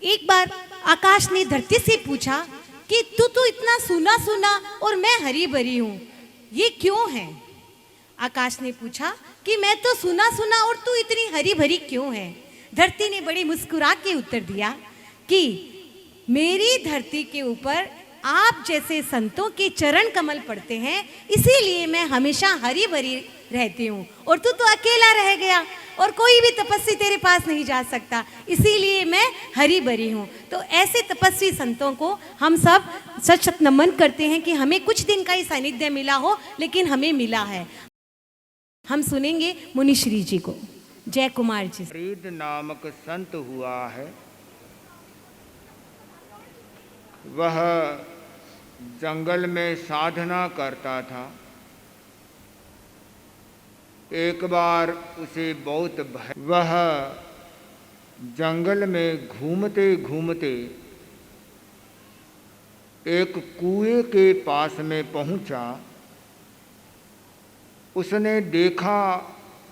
एक बार आकाश ने धरती से पूछा कि तू इतना सुना सुना और मैं हरी भरी हूँ, ये क्यों है? आकाश ने पूछा कि मैं तो सुना सुना और तू इतनी हरी भरी क्यों है? धरती ने बड़ी मुस्कुरा के उत्तर दिया कि मेरी धरती के ऊपर आप जैसे संतों के चरण कमल पड़ते हैं, इसीलिए मैं हमेशा हरी भरी रहती हूँ, और तू तो अकेला रह गया और कोई भी तपस्वी तेरे पास नहीं जा सकता, इसीलिए मैं हरी भरी हूँ। तो ऐसे तपस्वी संतों को हम सब सच सच नमन करते हैं कि हमें कुछ दिन का ही सानिध्य मिला हो, लेकिन हमें मिला है। हम सुनेंगे मुनिश्री जी को। जय कुमार जी। फरीद नामक संत हुआ है, वह जंगल में साधना करता था। एक बार उसे बहुत भय, वह जंगल में घूमते घूमते एक कुएं के पास में पहुंचा। उसने देखा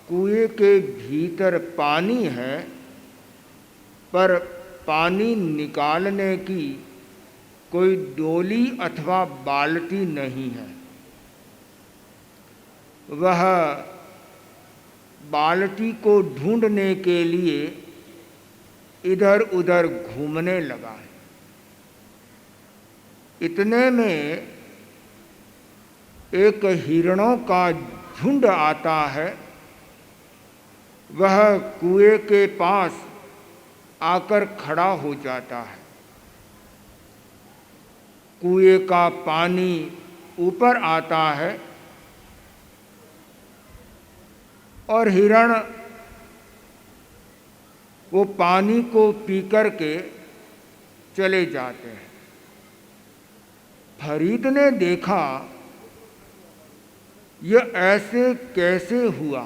कुएं के भीतर पानी है, पर पानी निकालने की कोई डोली अथवा बाल्टी नहीं है। वह बाल्टी को ढूंढने के लिए इधर उधर घूमने लगा। इतने में एक हिरणों का झुंड आता है। वह कुएं के पास आकर खड़ा हो जाता है। कुएं का पानी ऊपर आता है और हिरण वो पानी को पी कर के चले जाते हैं। फरीद ने देखा, यह ऐसे कैसे हुआ?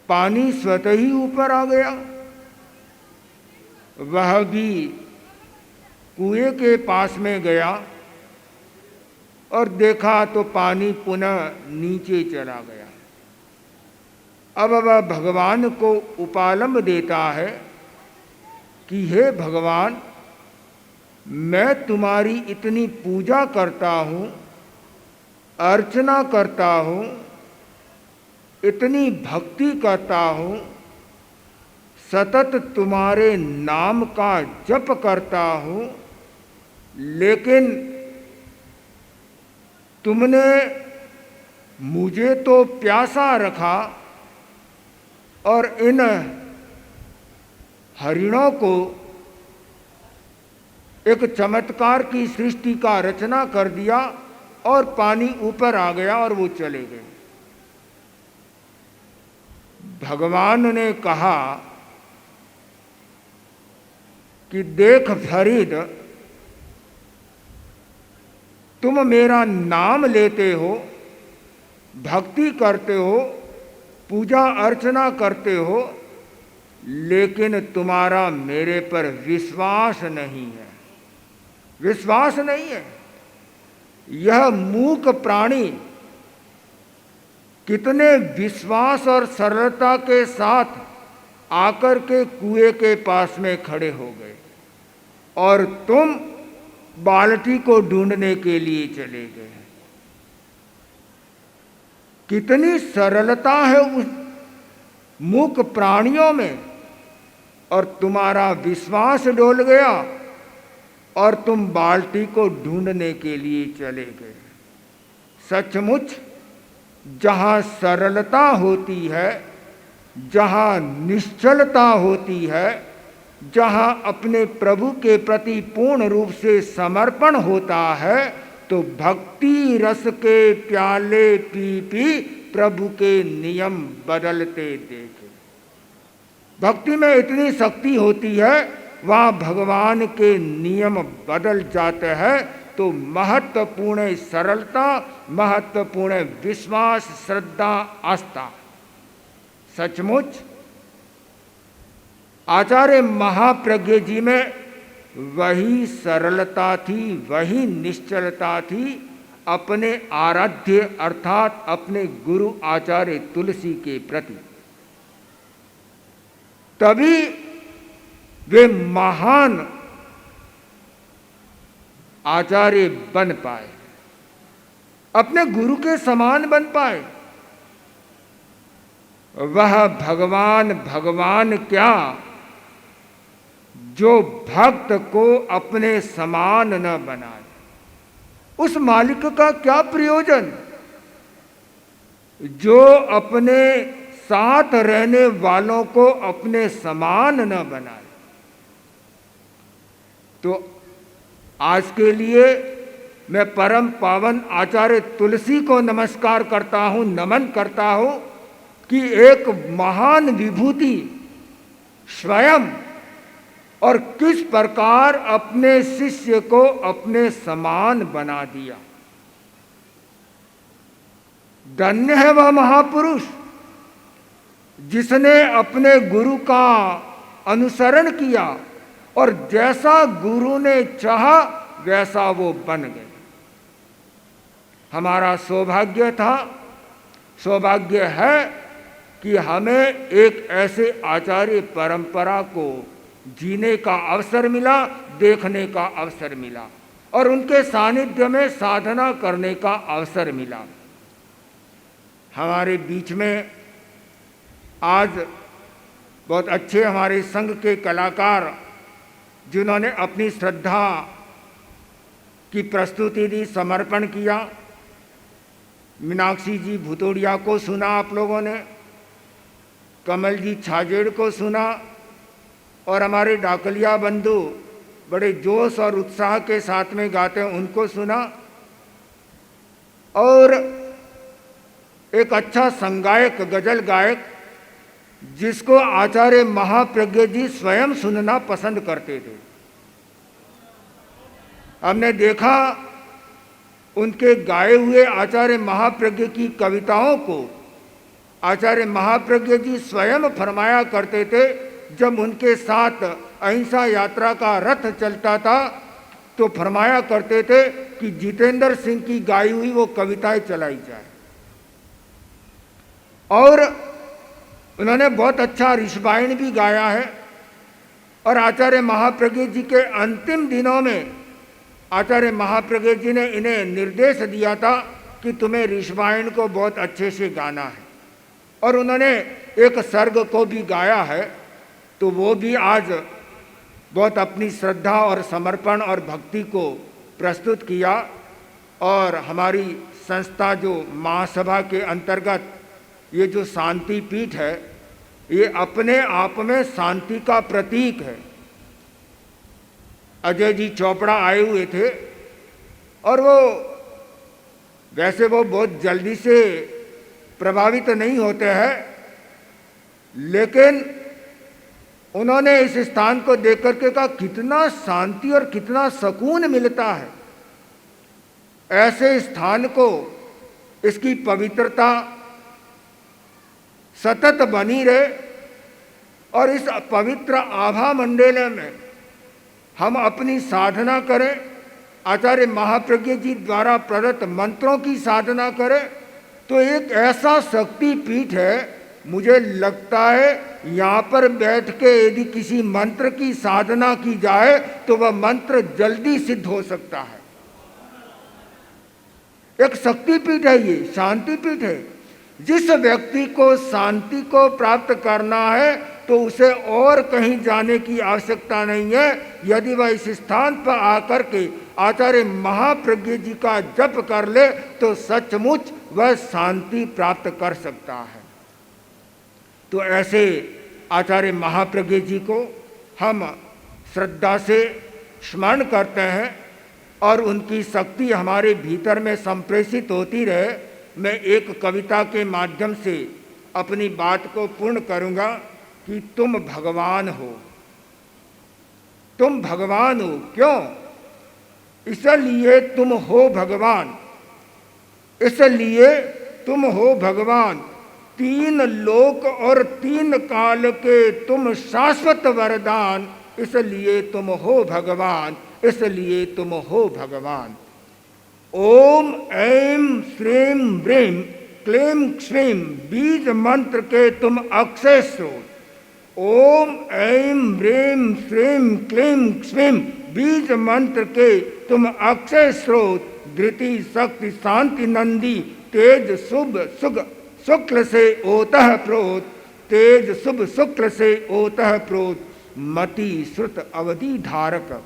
पानी स्वतः ही ऊपर आ गया। वह भी कुएं के पास में गया और देखा तो पानी पुनः नीचे चला गया। अब वह भगवान को उपालंब देता है कि हे भगवान, मैं तुम्हारी इतनी पूजा करता हूँ, अर्चना करता हूँ, इतनी भक्ति करता हूँ, सतत तुम्हारे नाम का जप करता हूँ, लेकिन तुमने मुझे तो प्यासा रखा और इन हरिणों को एक चमत्कार की सृष्टि का रचना कर दिया और पानी ऊपर आ गया और वो चले गए। भगवान ने कहा कि देख फरीद, तुम मेरा नाम लेते हो, भक्ति करते हो, पूजा अर्चना करते हो, लेकिन तुम्हारा मेरे पर विश्वास नहीं है। विश्वास नहीं है। यह मूक प्राणी कितने विश्वास और सरलता के साथ आकर के कुएं के पास में खड़े हो गए और तुम बाल्टी को ढूंढने के लिए चले गए। कितनी सरलता है उस मूक प्राणियों में, और तुम्हारा विश्वास डोल गया और तुम बाल्टी को ढूंढने के लिए चले गए। सचमुच जहाँ सरलता होती है, जहाँ निश्चलता होती है, जहाँ अपने प्रभु के प्रति पूर्ण रूप से समर्पण होता है, तो भक्ति रस के प्याले पी पी प्रभु के नियम बदलते देखे। भक्ति में इतनी शक्ति होती है, वहाँ भगवान के नियम बदल जाते हैं। तो महत्वपूर्ण सरलता, महत्वपूर्ण विश्वास, श्रद्धा, आस्था। सचमुच आचार्य महाप्रज्ञ जी में वही सरलता थी, वही निश्चलता थी अपने आराध्य अर्थात अपने गुरु आचार्य तुलसी के प्रति। तभी वे महान आचार्य बन पाए, अपने गुरु के समान बन पाए। वह भगवान भगवान क्या, जो भक्त को अपने समान न बनाए, उस मालिक का क्या प्रयोजन जो अपने साथ रहने वालों को अपने समान न बनाए। तो आज के लिए मैं परम पावन आचार्य तुलसी को नमस्कार करता हूँ, नमन करता हूँ कि एक महान विभूति स्वयं और किस प्रकार अपने शिष्य को अपने समान बना दिया। धन्य है वह महापुरुष जिसने अपने गुरु का अनुसरण किया और जैसा गुरु ने चाहा वैसा वो बन गए। हमारा सौभाग्य था, सौभाग्य है कि हमें एक ऐसे आचार्य परंपरा को जीने का अवसर मिला, देखने का अवसर मिला और उनके सानिध्य में साधना करने का अवसर मिला। हमारे बीच में आज बहुत अच्छे हमारे संघ के कलाकार जिन्होंने अपनी श्रद्धा की प्रस्तुति दी, समर्पण किया। मीनाक्षी जी भुतोड़िया को सुना आप लोगों ने, कमल जी छाजेड़ को सुना और हमारे डाकलिया बंधु बड़े जोश और उत्साह के साथ में गाते हैं उनको सुना। और एक अच्छा संगायक, गजल गायक जिसको आचार्य महाप्रज्ञ जी स्वयं सुनना पसंद करते थे, हमने देखा उनके गाए हुए आचार्य महाप्रज्ञ की कविताओं को आचार्य महाप्रज्ञ जी स्वयं फरमाया करते थे। जब उनके साथ अहिंसा यात्रा का रथ चलता था तो फरमाया करते थे कि जितेंद्र सिंह की गाई हुई वो कविताएं चलाई जाए। और उन्होंने बहुत अच्छा ऋषभायन भी गाया है। और आचार्य महाप्रज्ञ जी के अंतिम दिनों में आचार्य महाप्रज्ञ जी ने इन्हें निर्देश दिया था कि तुम्हें ऋषभायन को बहुत अच्छे से गाना है और उन्होंने एक सर्ग को भी गाया है। तो वो भी आज बहुत अपनी श्रद्धा और समर्पण और भक्ति को प्रस्तुत किया। और हमारी संस्था जो महासभा के अंतर्गत ये जो शांति पीठ है, ये अपने आप में शांति का प्रतीक है। अजय जी चोपड़ा आए हुए थे और वो वैसे वो बहुत जल्दी से प्रभावित नहीं होते हैं, लेकिन उन्होंने इस स्थान को देख करके कहा कितना शांति और कितना सुकून मिलता है। ऐसे स्थान को, इसकी पवित्रता सतत बनी रहे और इस पवित्र आभा मंडल में हम अपनी साधना करें, आचार्य महाप्रज्ञ जी द्वारा प्रदत्त मंत्रों की साधना करें। तो एक ऐसा शक्ति पीठ है, मुझे लगता है यहाँ पर बैठ के यदि किसी मंत्र की साधना की जाए तो वह मंत्र जल्दी सिद्ध हो सकता है। एक शक्ति पीठ है, ये शांति पीठ है। जिस व्यक्ति को शांति को प्राप्त करना है तो उसे और कहीं जाने की आवश्यकता नहीं है। यदि वह इस स्थान पर आकर के आचार्य महाप्रज्ञ जी का जप कर ले तो सचमुच वह शांति प्राप्त कर सकता है। तो ऐसे आचार्य महाप्रज्ञ जी को हम श्रद्धा से स्मरण करते हैं और उनकी शक्ति हमारे भीतर में संप्रेषित होती रहे। मैं एक कविता के माध्यम से अपनी बात को पूर्ण करूंगा कि तुम भगवान हो, तुम भगवान हो। क्यों? इसलिए तुम हो भगवान, इसलिए तुम हो भगवान। तीन लोक और तीन काल के तुम शाश्वत वरदान, इसलिए तुम हो भगवान, इसलिए तुम हो भगवान। ओम ऐं श्रीं ब्रीं क्लीं क्ष्वीं बीज मंत्र के तुम अक्षय स्रोत। ओम ऐं ब्रीं श्रीं क्लीं क्ष्वीं बीज मंत्र के तुम अक्षय स्रोत। धृति शक्ति शांति नंदी तेज शुभ सुख शुक्ल से ओतः प्रोत, तेज शुभ शुक्ल से ओतः प्रोत। मति श्रुत अवधि धारक,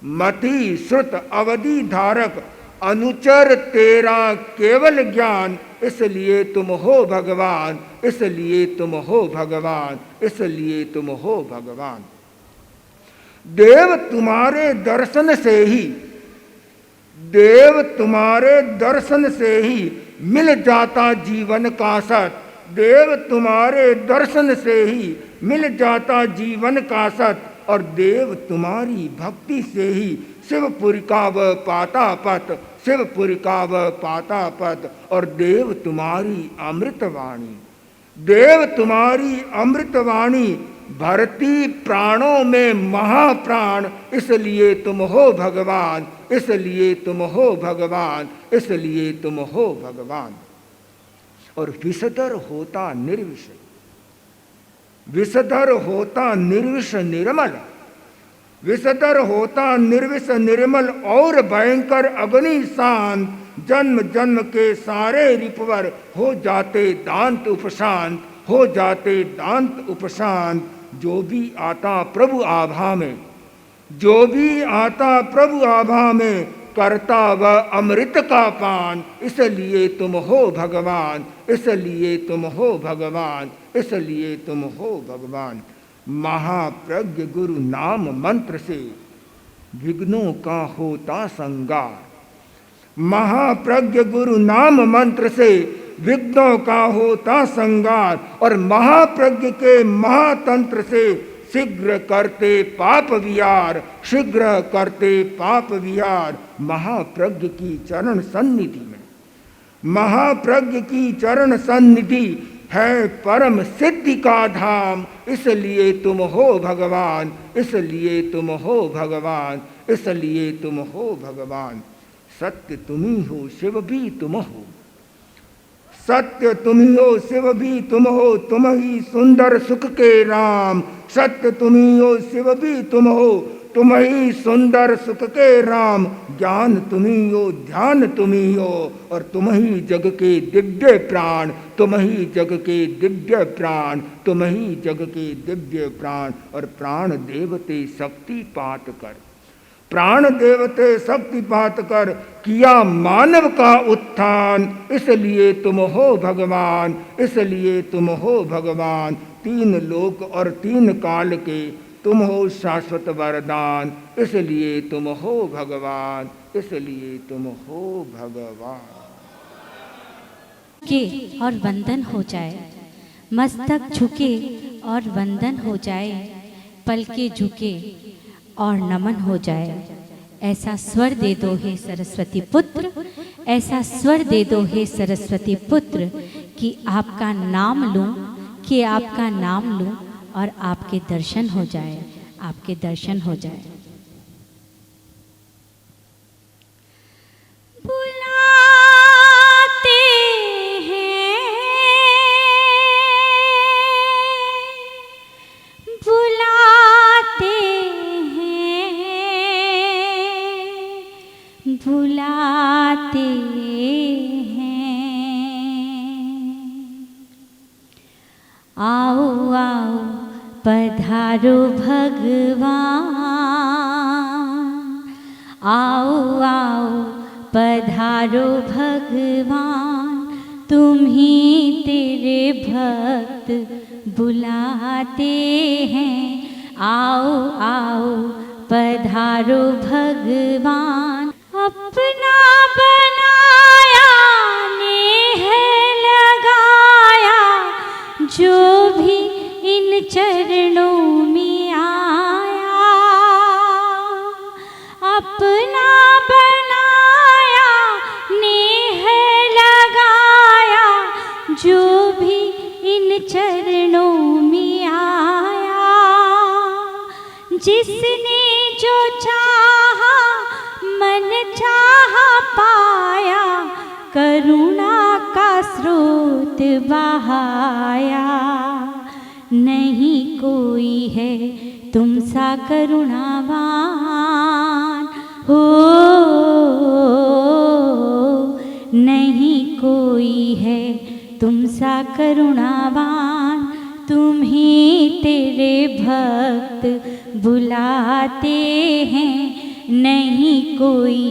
मति श्रुत अवधि धारक। अनुचर तेरा केवल ज्ञान, इसलिए तुम हो भगवान, इसलिए तुम हो भगवान, इसलिए तुम हो भगवान। देव तुम्हारे दर्शन से ही, देव तुम्हारे दर्शन से ही मिल जाता जीवन का सत। देव तुम्हारे दर्शन से ही मिल जाता जीवन का सत। और देव तुम्हारी भक्ति से ही शिवपुरी का वह पाता पत, शिवपुरी का वह पाता पत। और देव तुम्हारी अमृतवाणी, देव तुम्हारी अमृतवाणी भरती प्राणों में महाप्राण। इसलिए तुम हो भगवान, इसलिए तुम हो भगवान, इसलिए तुम हो भगवान। और विषधर होता निर्विष, विषधर होता निर्विष निर्मल, विषधर होता निर्विष निर्मल और भयंकर अग्नि शांत। जन्म जन्म के सारे रिपवर हो जाते दांत उपशांत, हो जाते दांत उपशांत। जो भी आता प्रभु आभा में, जो भी आता प्रभु आभा में करता वह अमृत का पान। इसलिए तुम हो भगवान, इसलिए तुम हो भगवान, इसलिए तुम हो भगवान। महाप्रज्ञ गुरु नाम मंत्र से विघ्नों का होता संगार, महाप्रज्ञ गुरु नाम मंत्र से विघ्नों का होता संगार। और महाप्रज्ञ के महातंत्र से शीघ्र करते पाप विहार, शीघ्र करते पाप विहार। महाप्रज्ञ की चरण सन्निधि में, महाप्रज्ञ की चरण सन्निधि है परम सिद्धि का धाम। इसलिए तुम हो भगवान, इसलिए तुम हो भगवान, इसलिए तुम हो भगवान। सत्य तुम ही हो, शिव भी तुम हो, सत्य तुम ही हो, शिव भी तुम हो। तुम ही सुंदर सुख के राम, सत्य तुम ही हो, शिव भी तुम हो। तुम ही सुंदर सुख के राम, ज्ञान तुम ही हो, ध्यान तुम ही हो। और तुम ही जग के दिव्य प्राण, तुम ही जग के दिव्य प्राण, तुम ही जग के दिव्य प्राण। और प्राण देवते शक्तिपात कर, प्राण देवते शक्तिपात कर किया मानव का उत्थान। इसलिए तुम हो भगवान, इसलिए तुम हो भगवान। तीन लोक और तीन काल के तुम हो शाश्वत वरदान। इसलिए तुम हो भगवान, इसलिए तुम हो भगवान। के और वंदन हो जाए, मस्तक झुके और वंदन हो जाए, पलके झुके और नमन हो जाए। ऐसा स्वर दे दो हे सरस्वती पुत्र, ऐसा स्वर दे दो हे सरस्वती पुत्र कि आपका नाम लूं, कि आपका नाम लूं और आपके दर्शन हो जाए, आपके दर्शन हो जाए। बुलाते हैं, आओ आओ पधारो भगवान, आओ आओ पधारो भगवान। तुम ही तेरे भक्त बुलाते हैं, आओ आओ पधारो भगवान। अपना बनाया नेह लगाया, जो भी इन चरणों में आया। अपना बनाया नेह लगाया, जो भी इन चरणों में आया। जिसने जो चाहा मन चाहा पाया, करुणा का स्रोत बहाया। नहीं कोई है तुम सा करुणावान, हो नहीं कोई है तुम सा करुणावान। तुम ही तेरे भक्त बुलाते हैं, नहीं कोई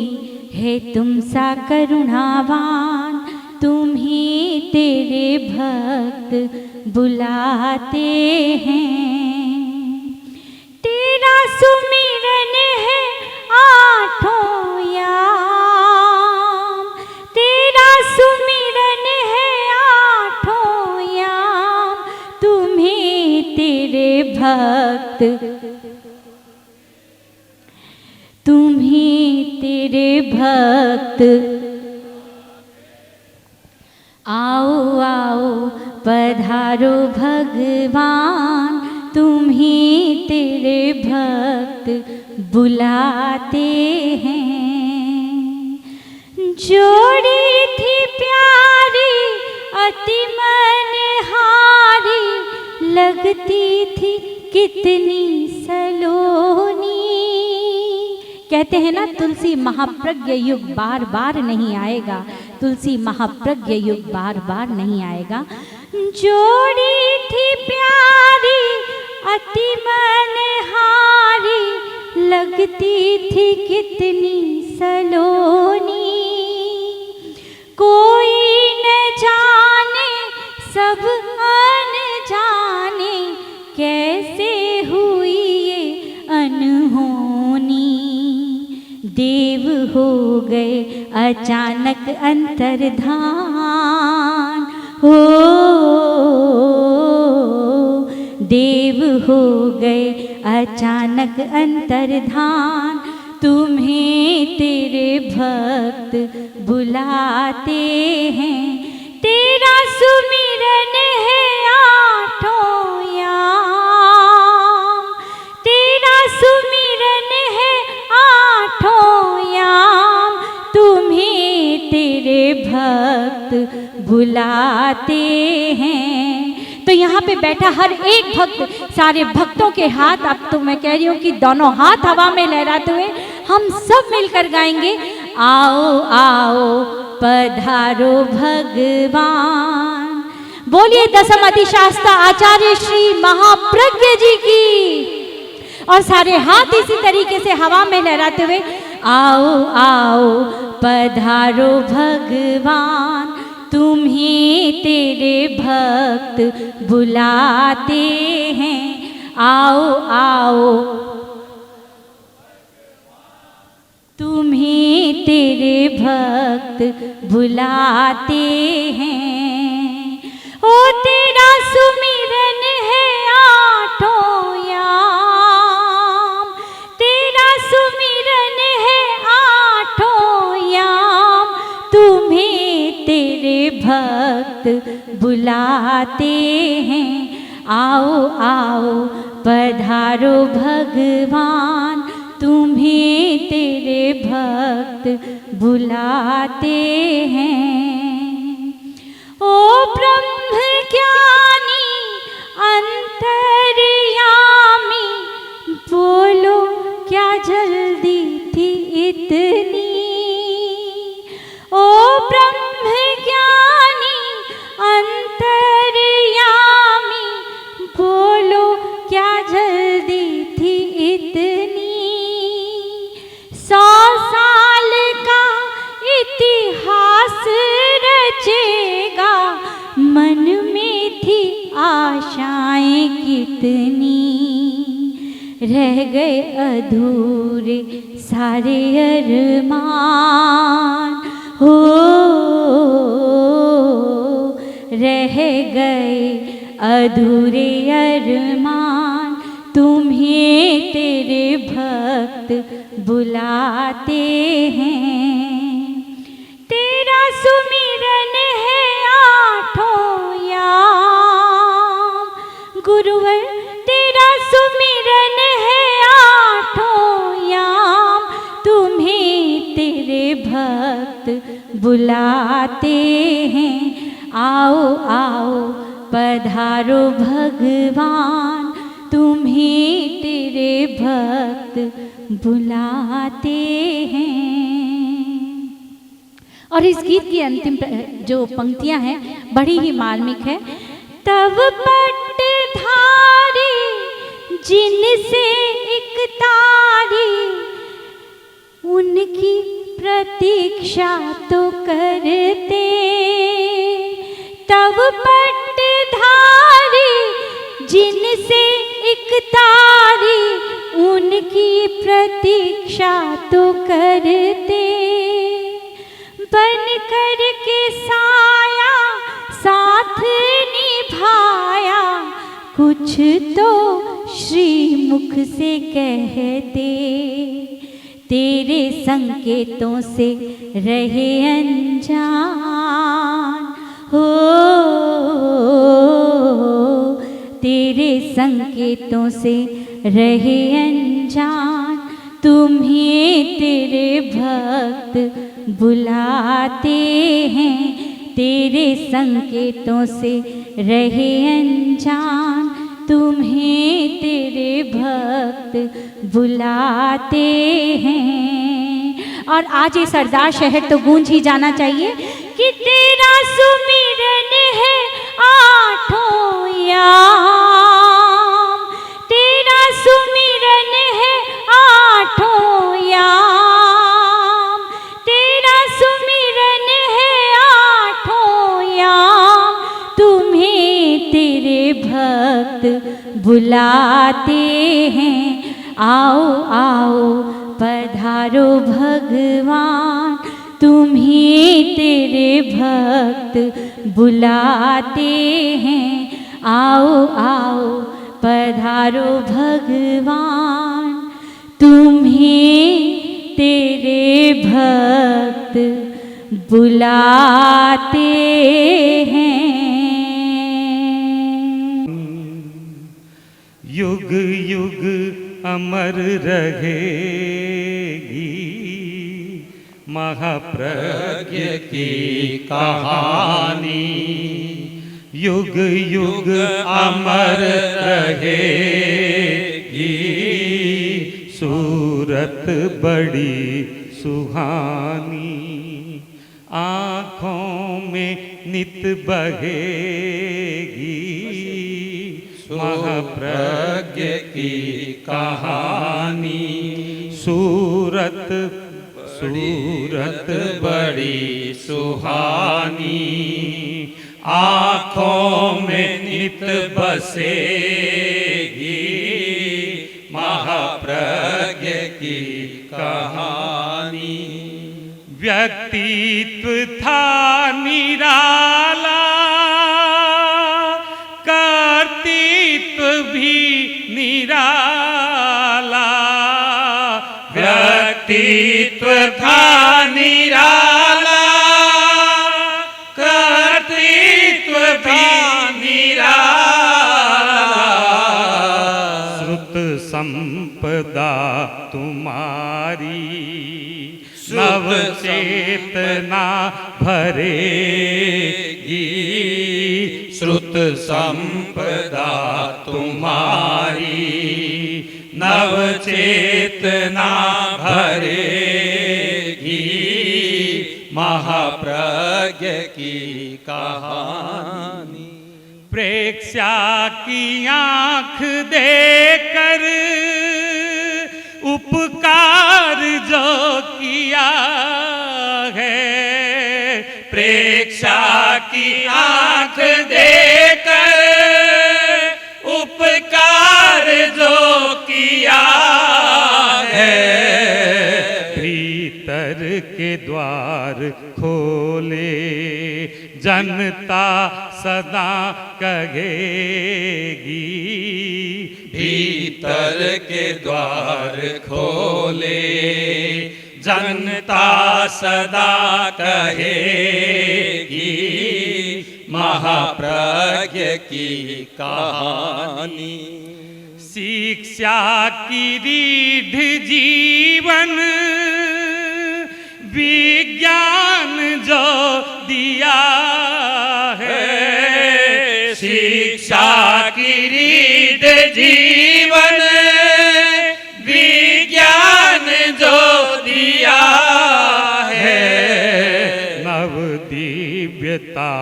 है तुम सा करुणावान। तुम ही तेरे भक्त बुलाते हैं। तेरा सुमिरन तुम्हें तेरे भक्त आओ आओ पधारो भगवान, तुम्हें तेरे भक्त बुलाते हैं। जोड़ी थी प्यारी अति मनहारी, लगती थी कितनी सलोनी। कहते हैं ना तुलसी महाप्रज्ञ युग बार बार नहीं आएगा, तुलसी महाप्रज्ञ युग बार बार नहीं आएगा। जोड़ी थी प्यारी अति मनहारी, लगती थी कितनी सलोनी। कोई न जाने सब अनजाने, कैसे हुई ये अनहोनी। देव हो गए अचानक अंतर्धान, हो देव हो गए अचानक अंतर्धान। तुम्हें तेरे भक्त बुलाते हैं, तेरा सुमिरन है आठों याम, तेरा सुमिरन है आठों याम। तुम्हें तेरे भक्त बुलाते हैं। तो यहाँ पे बैठा हर एक भक्त, सारे भक्तों के हाथ, अब तो मैं कह रही हूँ कि दोनों हाथ हवा में लहराते हुए हम सब मिलकर गाएंगे, आओ आओ पधारो भगवान। बोलिए दसम अधिशास्ता आचार्य श्री महाप्रज्ञ जी की। और सारे हाथ इसी तरीके से हवा में लहराते हुए, आओ आओ पधारो भगवान, तुम्हें तेरे भक्त बुलाते हैं। आओ आओ तुम्हें तेरे भक्त बुलाते हैं। ओ तेरा सुमिरन है आठों याम, तेरा सुमिरन है आठों याम। तुम्हें तेरे भक्त बुलाते हैं। आओ आओ पधारो भगवान, तुम्हें तेरे भक्त बुलाते हैं। ओ ब्रह्म ज्ञानी अंतर्यामी, बोलो क्या जल्दी थी इतनी। ओ ब्रह्म ज्ञानी अंतर्यामी, बोलो क्या जल्दी थी इतनी। 100 साल का इतिहास रचेगा, मन में थी आशाएं कितनी। रह गए अधूरे सारे अरमान, हो रह गए अधूरे अरमान। तुम्हें तेरे भक्त बुलाते हैं। तेरा सुमिरन है आठों याम, गुरुवर तेरा सुमिरन है आठों याम। तुम्हें तेरे भक्त बुलाते हैं। आओ आओ पधारो भगवान, तुम्हें तेरे भक्त बुलाते हैं। और इस गीत की अंतिम जो पंक्तियां हैं बड़ी ही मार्मिक है। तब पट्टधारी जिनसे एक तारी, उनकी प्रतीक्षा तो करते। तब पट्टधारी जिनसे एक तारी, उनकी प्रतीक्षा तो करते। बन कर के साया साथ निभाया, कुछ तो श्रीमुख से कहते, तेरे संकेतों से रहे अनजान हो, तेरे संकेतों से रहे अनजान। तुम्हें तेरे भक्त बुलाते हैं, तेरे संकेतों से रहे अनजान। तुम्हें तेरे भक्त बुलाते हैं। और आज ये सरदार शहर तो गूंज ही जाना चाहिए कि तेरा सुमिरन है आठों याम, तेरा सुमिरन है आठों याम, तेरा सुमिरन है आठों याम। तुम्हें तेरे भक्त बुलाते हैं, आओ आओ पधारो भगवान। तुम्हें तेरे भक्त बुलाते हैं, आओ आओ पधारो भगवान। तुम्हें तेरे भक्त बुलाते हैं। युग युग अमर रहेगी महाप्रज्ञ की कहानी, युग युग अमर रहेगी सूरत बड़ी सुहानी। आँखों में नित बहेगी महाप्रज्ञ की कहानी, सूरत सूरत बड़ी सुहानी। आँखों में नित बसेगी महाप्रज्ञ की कहानी। व्यक्तित्व था निराला, कर्तृत्व भी निराला, व्यक्तित्व था निराला, कर्तृत्व भी निराला। श्रुत संपदा तुम्हारी नव चेतना भरेगी, श्रुत संपदा तुम्हारी नव चेतना भरेगी महाप्रज्ञ की कहानी। प्रेक्षा की आँख देकर उपकार जो किया है, प्रेक्षा की आँख देकर उपकार जो किया है, भीतर के द्वार खोले जनता सदा कहेगी, भीतर के द्वार खोले जनता सदा कहेगी महाप्रज्ञ की कहानी। शिक्षा की रीढ़ जीवन विज्ञान जो दिया है, शिक्षा की रीढ़ जीवन विज्ञान जो दिया है, नव दिव्यता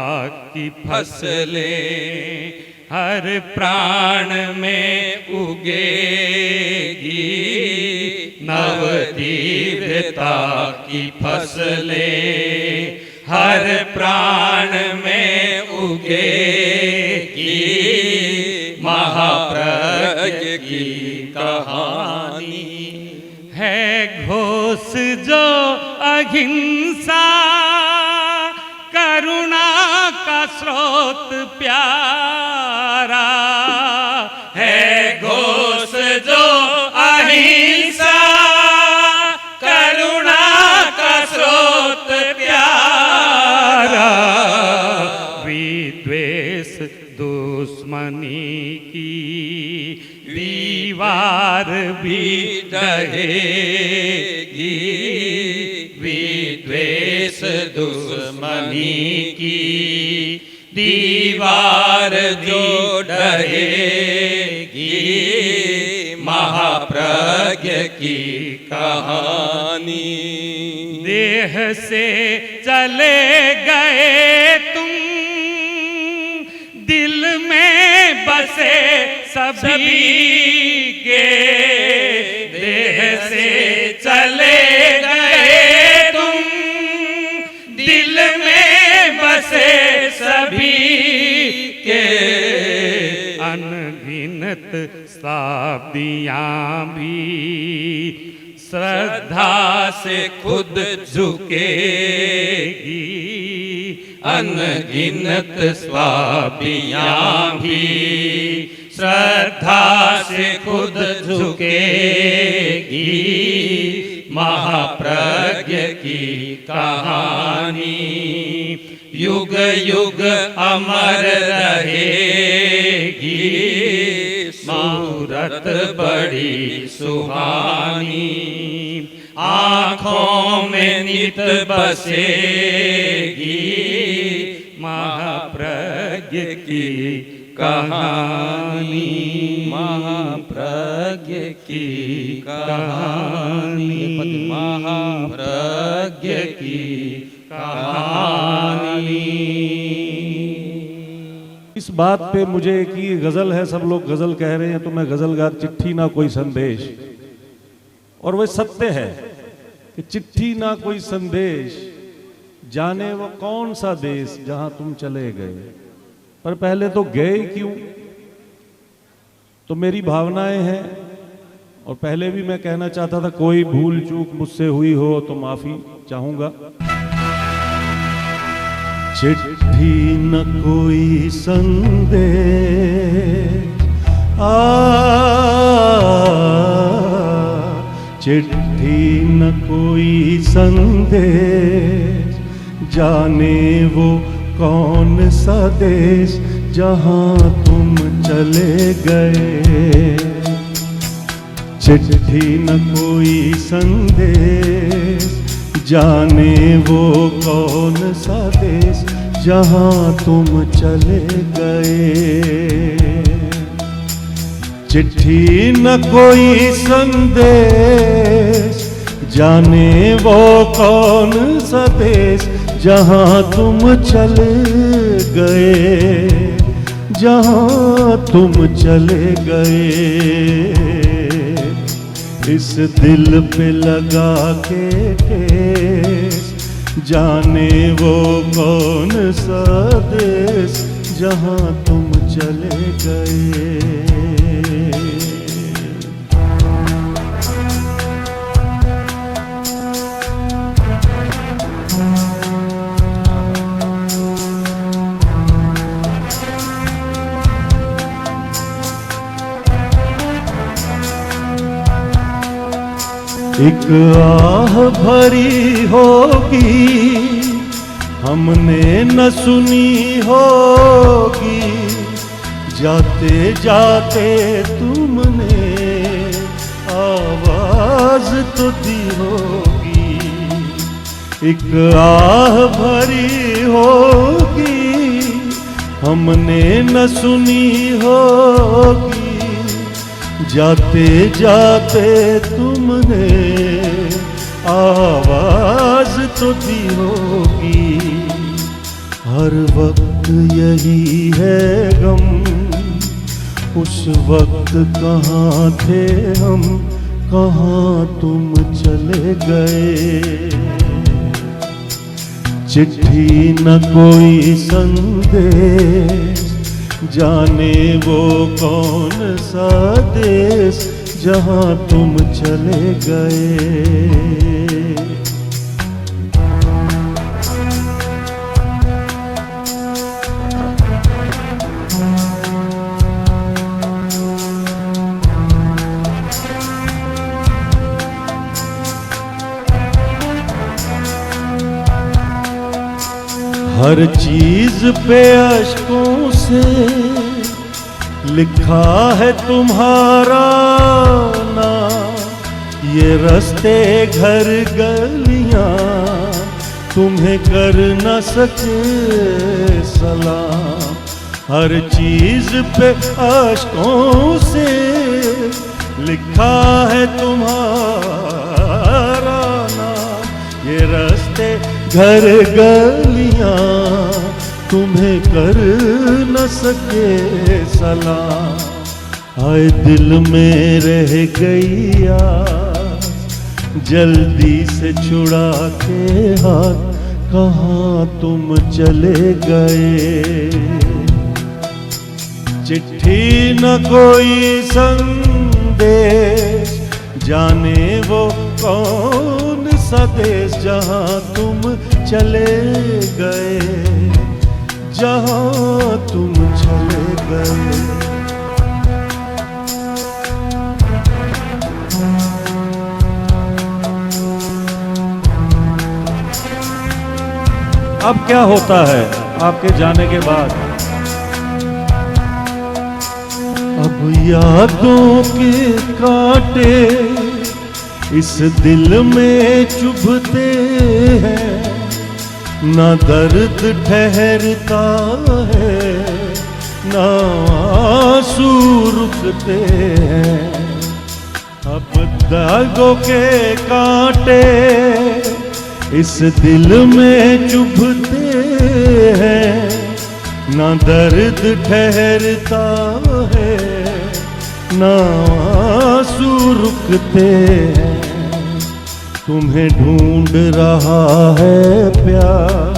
की फसलें हर प्राण में उगेगी, नव दिव्यता की फसलें हर प्राण में उगेगी महाप्रज्ञ की कहानी। है घोष जो अहिंसा करुणा का स्रोत प्यारा, है घोष दुश्मनी की दीवार भी ढहेगी, विद्वेष दुश्मनी की दीवार जो ढहेगी, महाप्रज्ञ की कहानी। देह से चले गए तुम, दिल में बसे सभी के। देह से चले गए तुम, दिल में बसे सभी के। अनगिनत शताब्दियाँ भी श्रद्धा से खुद झुकेगी, अनगिनत शताब्दियाँ भी श्रद्धा से खुद झुकेगी, महाप्रज्ञ की कहानी। युग युग अमर रहेगी, सूरत बड़ी सुहानी। आँखों में नित बसेगी, महाप्रज्ञ की कहानी। महाप्रज्ञ की कहानी, महाप्रज्ञ की कहानी। इस बात पे मुझे एक ही गजल है, सब लोग गजल कह रहे हैं तो मैं गजल गा, चिट्ठी ना कोई संदेश। और वह सत्य है कि चिट्ठी ना कोई संदेश, जाने वो कौन सा देश जहां तुम चले गए। पर पहले तो गए क्यों, तो मेरी भावनाएं हैं। और पहले भी मैं कहना चाहता था, कोई भूल चूक मुझसे हुई हो तो माफी चाहूंगा। चिट्ठी न कोई संदेश, चिट्ठी न कोई संदेश, जाने वो कौन सा देश जहां तुम चले गए। चिट्ठी न कोई संदेश, जाने वो कौन सा देश जहां तुम चले गए। चिट्ठी न कोई संदेश, जाने वो कौन सा देश जहां तुम चले गए, जहां तुम चले गए। इस दिल पे लगा के ठेस, जाने वो कौन सा देश जहां तुम चले गए। एक आह भरी होगी, हमने न सुनी होगी, जाते जाते तुमने आवाज तो दी होगी। एक आह भरी होगी, हमने न सुनी होगी, जाते जाते तुमने आवाज तो दी होगी। हर वक्त यही है गम, उस वक्त कहाँ थे हम, कहाँ तुम चले गए। चिट्ठी न कोई संदेश, जाने वो कौन सा देश जहां तुम चले गए। हर चीज पे अश्कों से लिखा है तुम्हारा नाम, ये रास्ते घर गलियां तुम्हें कर न सके सलाम। हर चीज पे आशकों से लिखा है तुम्हारा नाम, ये रास्ते घर गलियां तुम्हें कर न सके सलाम। आए दिल में रह गई आस, जल्दी से छुड़ा के हाथ, कहाँ तुम चले गए। चिट्ठी न कोई संदेश, जाने वो कौन सा देश, जहाँ तुम चले गए, जहाँ तुम चले गए। अब क्या होता है आपके जाने के बाद? अब यादों के कांटे इस दिल में चुभते हैं, ना दर्द ठहरता है, ना आंसू रुकते हैं। अब दागों के कांटे इस दिल में चुभते हैं, ना दर्द ठहरता है, ना आंसू रुकते हैं। तुम्हें ढूंढ रहा है प्यार,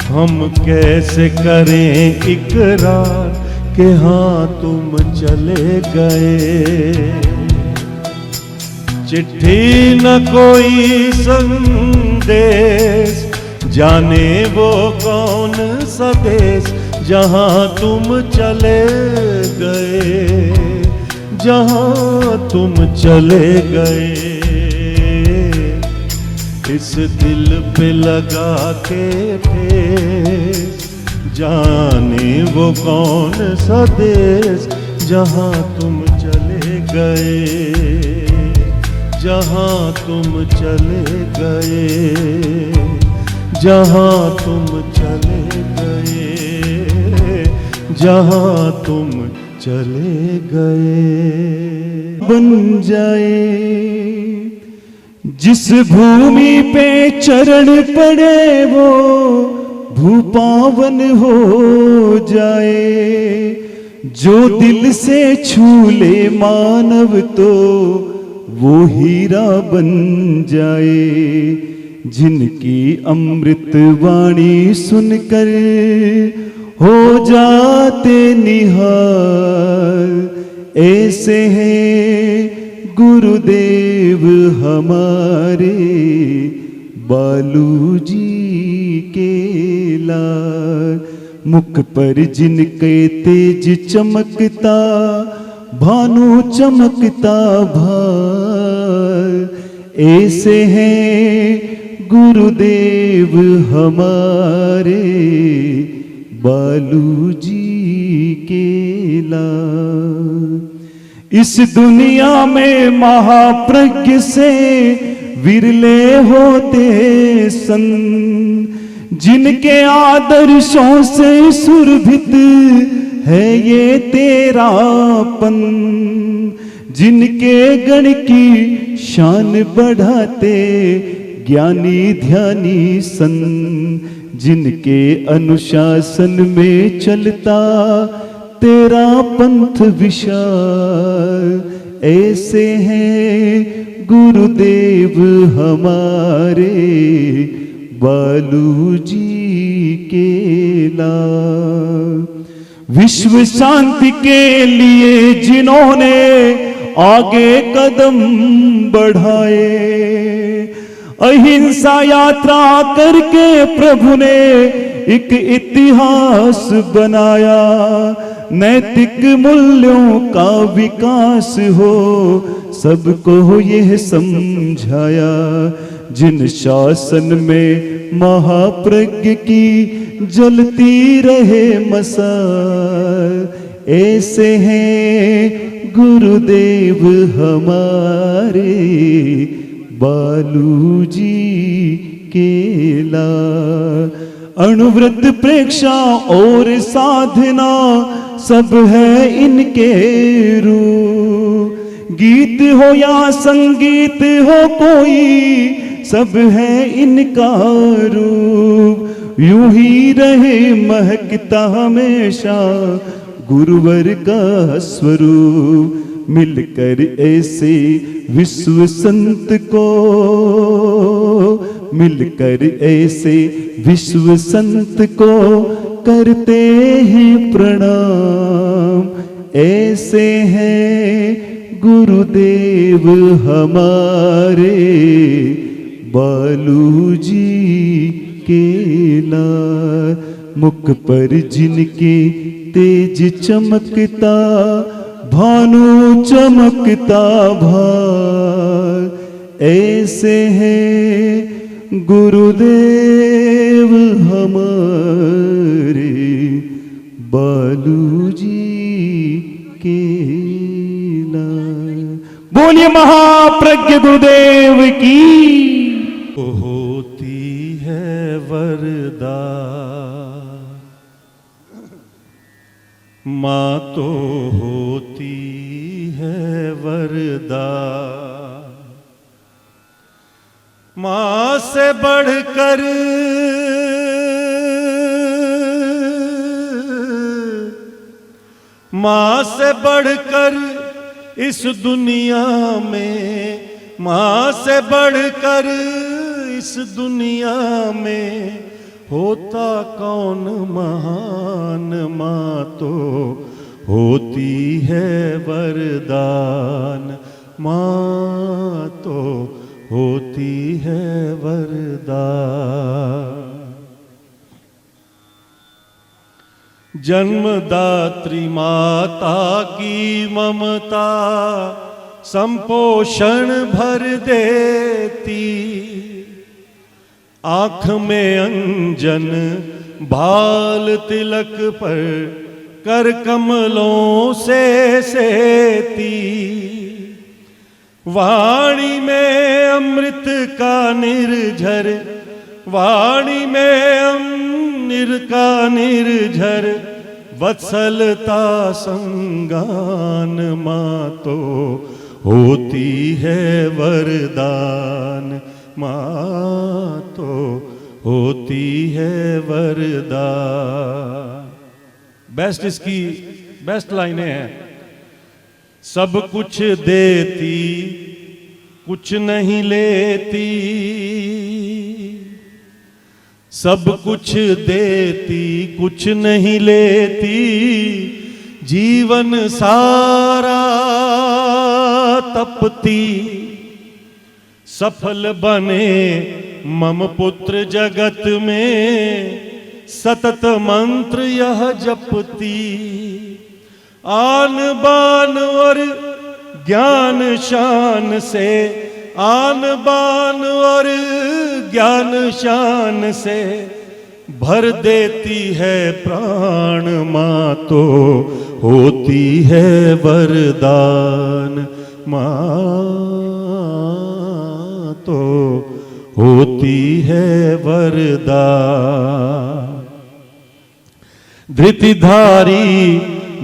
हम कैसे करें इकरार कि हाँ तुम चले गए। चिट्ठी न कोई संदेश, जाने वो कौन सा देश, जहाँ तुम चले गए, जहाँ तुम चले गए। इस दिल पे लगा के ठेस, जाने वो कौन सा देश, जहाँ तुम चले गए, जहाँ तुम चले गए, जहाँ तुम चले गए, जहाँ तुम चले गए। बन जाए जिस भूमि पे चरण पड़े वो भूपावन हो जाए। जो दिल से छू ले मानव तो वो हीरा बन जाए। जिनकी अमृत वाणी सुनकर हो जाते निहाल, ऐसे हैं गुरुदेव हमारे बालूजी के लाल। मुख पर जिनके तेज चमकता भानु चमकता भाल, ऐसे हैं गुरुदेव हमारे बालूजी के लाल। इस दुनिया में महाप्रज्ञ से विरले होते सन, जिनके आदर्शों से सुरभित है ये तेरापन। जिनके गण की शान बढ़ाते ज्ञानी ध्यानी सन, जिनके अनुशासन में चलता तेरा पंथ विशाल, ऐसे हैं गुरुदेव हमारे बालूजी के लाल। विश्व शांति के लिए जिन्होंने आगे कदम बढ़ाए, अहिंसा यात्रा करके प्रभु ने एक इतिहास बनाया। नैतिक मूल्यों का विकास हो सबको यह समझाया। जिन शासन में महाप्रज्ञ की जलती रहे मशाल, ऐसे हैं गुरुदेव हमारे बालूजी केला। अणुव्रत प्रेक्षा और साधना सब है इनके रूप। गीत हो या संगीत हो कोई सब है इनका रूप। यूं ही रहे महकता हमेशा गुरुवर का स्वरूप। मिलकर ऐसे विश्व संत को, मिलकर ऐसे विश्व संत को करते हैं प्रणाम। ऐसे हैं गुरुदेव हमारे बालूजी केला। मुख पर जिनके तेज चमकता भानु चमकता भार। ऐसे हैं गुरुदेव हमारे बालूजी केला। बोलिए महाप्रज्ञ गुरुदेव की। होती है वरदान माँ तो होती है वरदान। माँ से बढ़कर माँ से बढ़कर इस दुनिया में, माँ से बढ़कर इस दुनिया में होता कौन महान। माँ तो होती है वरदान, माँ तो होती है वरदान। जन्मदात्री माता की ममता संपोषण भर देती। आँख में अंजन भाल तिलक पर कर कमलों से सेती। वाणी में अमृत का निर्झर, वाणी में अमृत का निर्झर वत्सलता संगान। माँ तो होती है वरदान, माँ तो होती है वरदान। बेस्ट इसकी बेस्ट लाइनें हैं। सब कुछ देती कुछ नहीं लेती, सब कुछ देती कुछ नहीं लेती। जीवन सारा तपती सफल बने मम पुत्र जगत में सतत मंत्र यह जपती। आन बान और ज्ञान शान से, आन बान और ज्ञान शान से भर देती है प्राण। माँ तो होती है वरदान, माँ तो होती है वरदान। धृतिधारी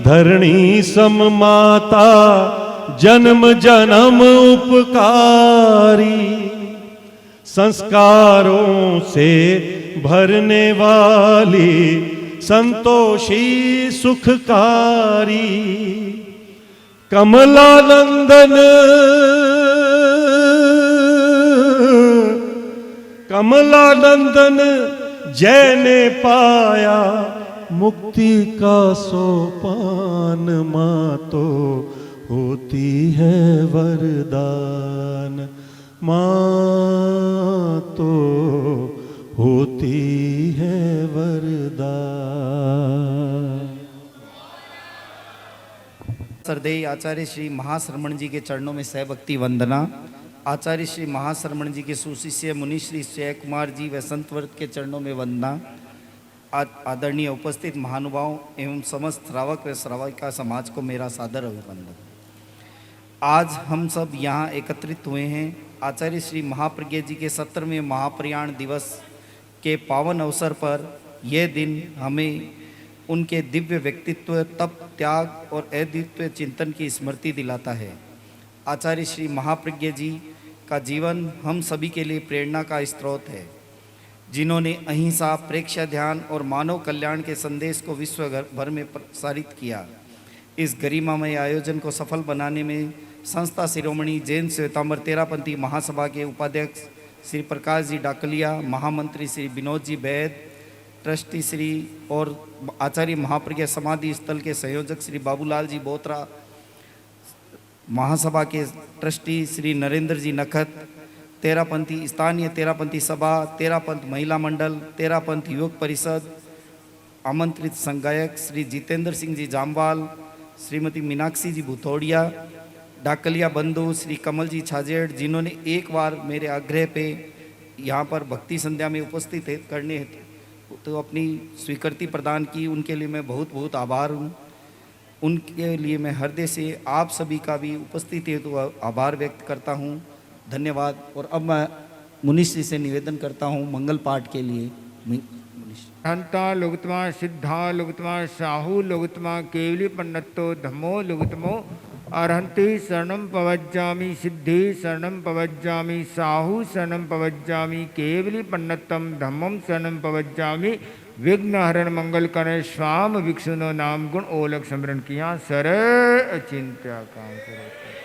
धरणी सम माता जन्म जन्म उपकारी। संस्कारों से भरने वाली संतोषी सुखकारी। कमलानंदन कमलानंदन जय ने पाया मुक्ति का सोपान। माँ तो होती है वरदान, माँ तो होती है वरदान। श्रद्धेय आचार्य श्री महाश्रमण जी के चरणों में सहभक्ति वंदना। आचार्य श्री महाश्रमण जी के सुशिष्य मुनि श्री जय कुमार जी व संतवर्ग के चरणों में वंदना। आदरणीय उपस्थित महानुभाव एवं समस्त श्रावक व श्राविका समाज को मेरा सादर अभिवंदन। आज हम सब यहाँ एकत्रित हुए हैं आचार्य श्री महाप्रज्ञ जी के 17वें महाप्रयाण दिवस के पावन अवसर पर। यह दिन हमें उनके दिव्य व्यक्तित्व, तप, त्याग और अद्वितीय चिंतन की स्मृति दिलाता है। आचार्य श्री महाप्रज्ञ जी का जीवन हम सभी के लिए प्रेरणा का स्रोत है, जिन्होंने अहिंसा, प्रेक्ष्य ध्यान और मानव कल्याण के संदेश को विश्व भर में प्रसारित किया। इस गरिमामय आयोजन को सफल बनाने में संस्था शिरोमणि जैन श्वेतांबर तेरापंथी महासभा के उपाध्यक्ष श्री प्रकाश जी डाकलिया, महामंत्री श्री विनोद जी बैद, ट्रस्टी श्री और आचार्य महाप्रज्ञ समाधि स्थल के संयोजक श्री बाबूलाल जी बोत्रा, महासभा के ट्रस्टी श्री नरेंद्र जी नखत, तेरापंथी स्थानीय तेरापंथी सभा, तेरापंथ महिला मंडल, तेरापंथ युवक परिषद, आमंत्रित संगायक श्री जितेंद्र सिंह जी जामवाल, श्रीमती मीनाक्षी जी भुथोड़िया, डाकलिया बंधु श्री कमल जी छाजेड़, जिन्होंने एक बार मेरे आग्रह पे यहाँ पर भक्ति संध्या में उपस्थित करने तो अपनी स्वीकृति प्रदान की। उनके लिए मैं बहुत बहुत आभार हूँ। उनके लिए मैं हृदय से आप सभी का भी उपस्थिति हेतु आभार व्यक्त करता हूँ। धन्यवाद। और अब मैं मुनीश जी से निवेदन करता हूँ मंगल पाठ के लिए। हंता लुगतमा सिद्धा लुगतमा साहू लुगतमा केवली पन्नत्तो धम्मो लुगतमो अर्हंति शरणं पवज्जामि सिद्धि शरणं पवज्जामि साहू शरणं पवज्जामि केवली पन्नत्तम धम्मं शरणं पवज्जामि विघ्न हरण मंगल करे स्वाम विक्षुनो नाम गुण ओलक स्मरण किया सरे अचिंत्य काम करे।